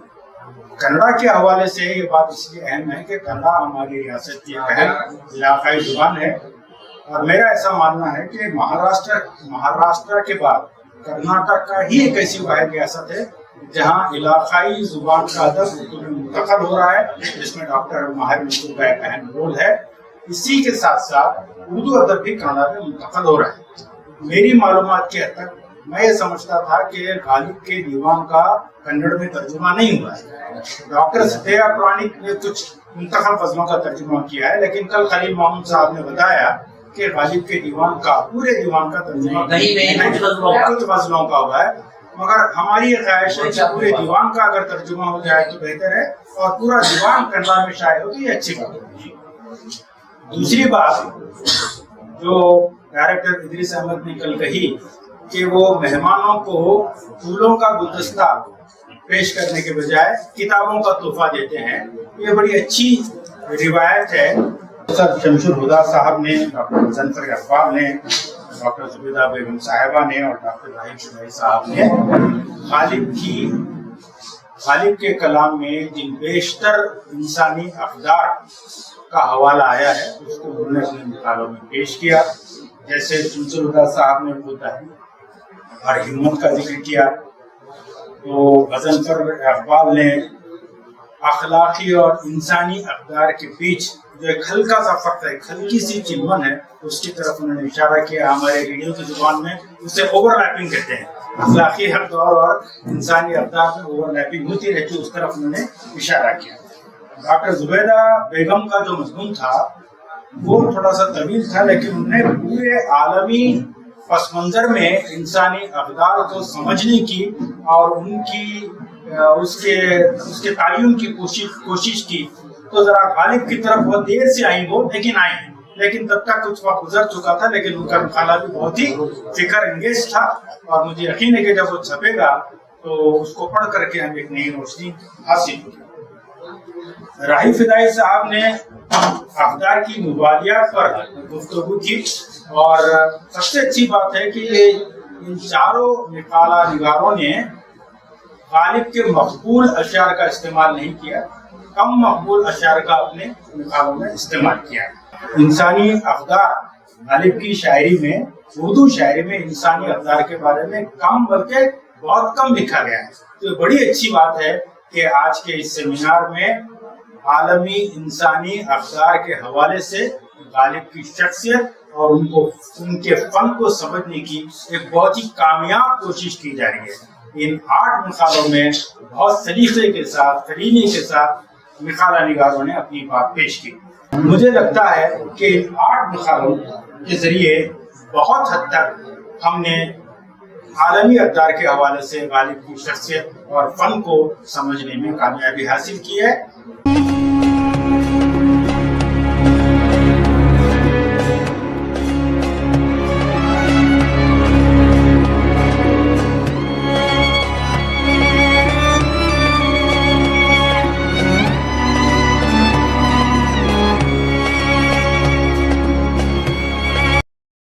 B: کنڑا کے حوالے سے یہ بات اس لیے اہم ہے کہ کنڑا ہماری ریاست کی اہم علاقائی زبان ہے، اور میرا ایسا ماننا ہے کہ مہاراشٹر کے بعد کرناٹک کا ہی ایک ایسی واحد ریاست ہے جہاں علاقائی زبان کا ادب اردو میں منتقل ہو رہا ہے، جس میں ڈاکٹر ماہر منصور کا ایک اہم رول ہے۔ اسی کے ساتھ ساتھ اردو ادب بھی کنڑا میں منتقل ہو رہا ہے۔ میری معلومات کے حد تک میں یہ سمجھتا تھا کہ غالب کے دیوان کا کنڑ میں ترجمہ نہیں ہوا ہے۔ ڈاکٹر ستیہ پرانک نے کچھ منتخب غزلوں کا ترجمہ کیا ہے، لیکن کل خلیل محمود صاحب نے بتایا کہ غالب کے دیوان کا پورے دیوان کا ترجمہ کچھ غزلوں کا ہوا ہے، مگر ہماری یہ خواہش ہے کہ پورے دیوان کا اگر ترجمہ ہو جائے تو بہتر ہے، اور پورا دیوان کنڑا میں شائع ہو تو یہ اچھی بات ہوگی۔ دوسری بات جو ڈائریکٹر ادریس احمد نے کل کہی کہ وہ مہمانوں کو پھولوں کا گلدستہ پیش کرنے کے بجائے کتابوں کا تحفہ دیتے ہیں، یہ بڑی اچھی روایت ہے۔ سر شمس الہدا صاحب نے، ڈاکٹر مظفر اقبال نے، ڈاکٹر زبیدہ بیگم صاحبہ نے اور ڈاکٹر راہیل شمائی صاحب نے غالب کے کلام میں جن بیشتر انسانی اقدار کا حوالہ آیا ہے اس کو انہوں نے اپنے مقالوں میں پیش کیا۔ جیسے شمس الہدا صاحب نے خودداری اور ہمت کا ذکر کیا، تو غضنفر اقبال نے اخلاقی اور انسانی اقدار کے بیچ جو ایک ہلکا سا فرق ہے، ایک ہلکی سی چنون ہے، اس کی طرف انہوں نے اشارہ کیا۔ ہمارے ریڈیو کی زبان میں اسے اوور لیپنگ کہتے ہیں، اخلاقی اقدار اور انسانی اقدار میں اوور لیپنگ ہوتی رہتی، اس طرف انہوں نے اشارہ کیا۔ ڈاکٹر زبیدہ بیگم کا جو مضمون تھا وہ تھوڑا سا طویل تھا، لیکن انہوں نے پورے عالمی پس منظر میں انسانی اقدار کو سمجھنے کی اور ان کی اس کے تعین کی کوشش کی، تو ذرا غالب کی طرف بہت دیر سے آئی وہ، لیکن آئی۔ लेकिन तब तक कुछ वक्त गुजर चुका था, लेकिन उनका मकाला भी बहुत ही फिक्र अंगेज था और मुझे यकीन है कि जब वो छपेगा तो उसको पढ़ करके हम एक नई रोशनी हासिल होगी। राही फिदाई साहब ने अखबार की मुबालियात पर गुफ्तगू की और सबसे अच्छी बात है कि इन चारों मकाला निगारों ने गालिब के मकबूल अशार का इस्तेमाल नहीं किया, कम मकबूल अशार का अपने मकालों में इस्तेमाल किया। इंसानी अक़दार गालिब की शायरी में, उर्दू शायरी में इंसानी अक़दार के बारे में कम बल्कि बहुत कम लिखा गया है। तो बड़ी अच्छी बात है कि आज के इस सेमिनार में आलमी इंसानी अक़दार के हवाले से गालिब की शख्सियत और उनके फन को समझने की एक बहुत ही कामयाब कोशिश की जा रही है। इन 8 मकालों में बहुत सलीके के साथ, करीने के साथ मकाला निगारों ने अपनी बात पेश की। मुझे लगता है कि इन 8 मकालों के जरिए बहुत हद तक हमने आलमी अक़दार के हवाले से गालिब की शख्सियत और फन को समझने में कामयाबी हासिल की है।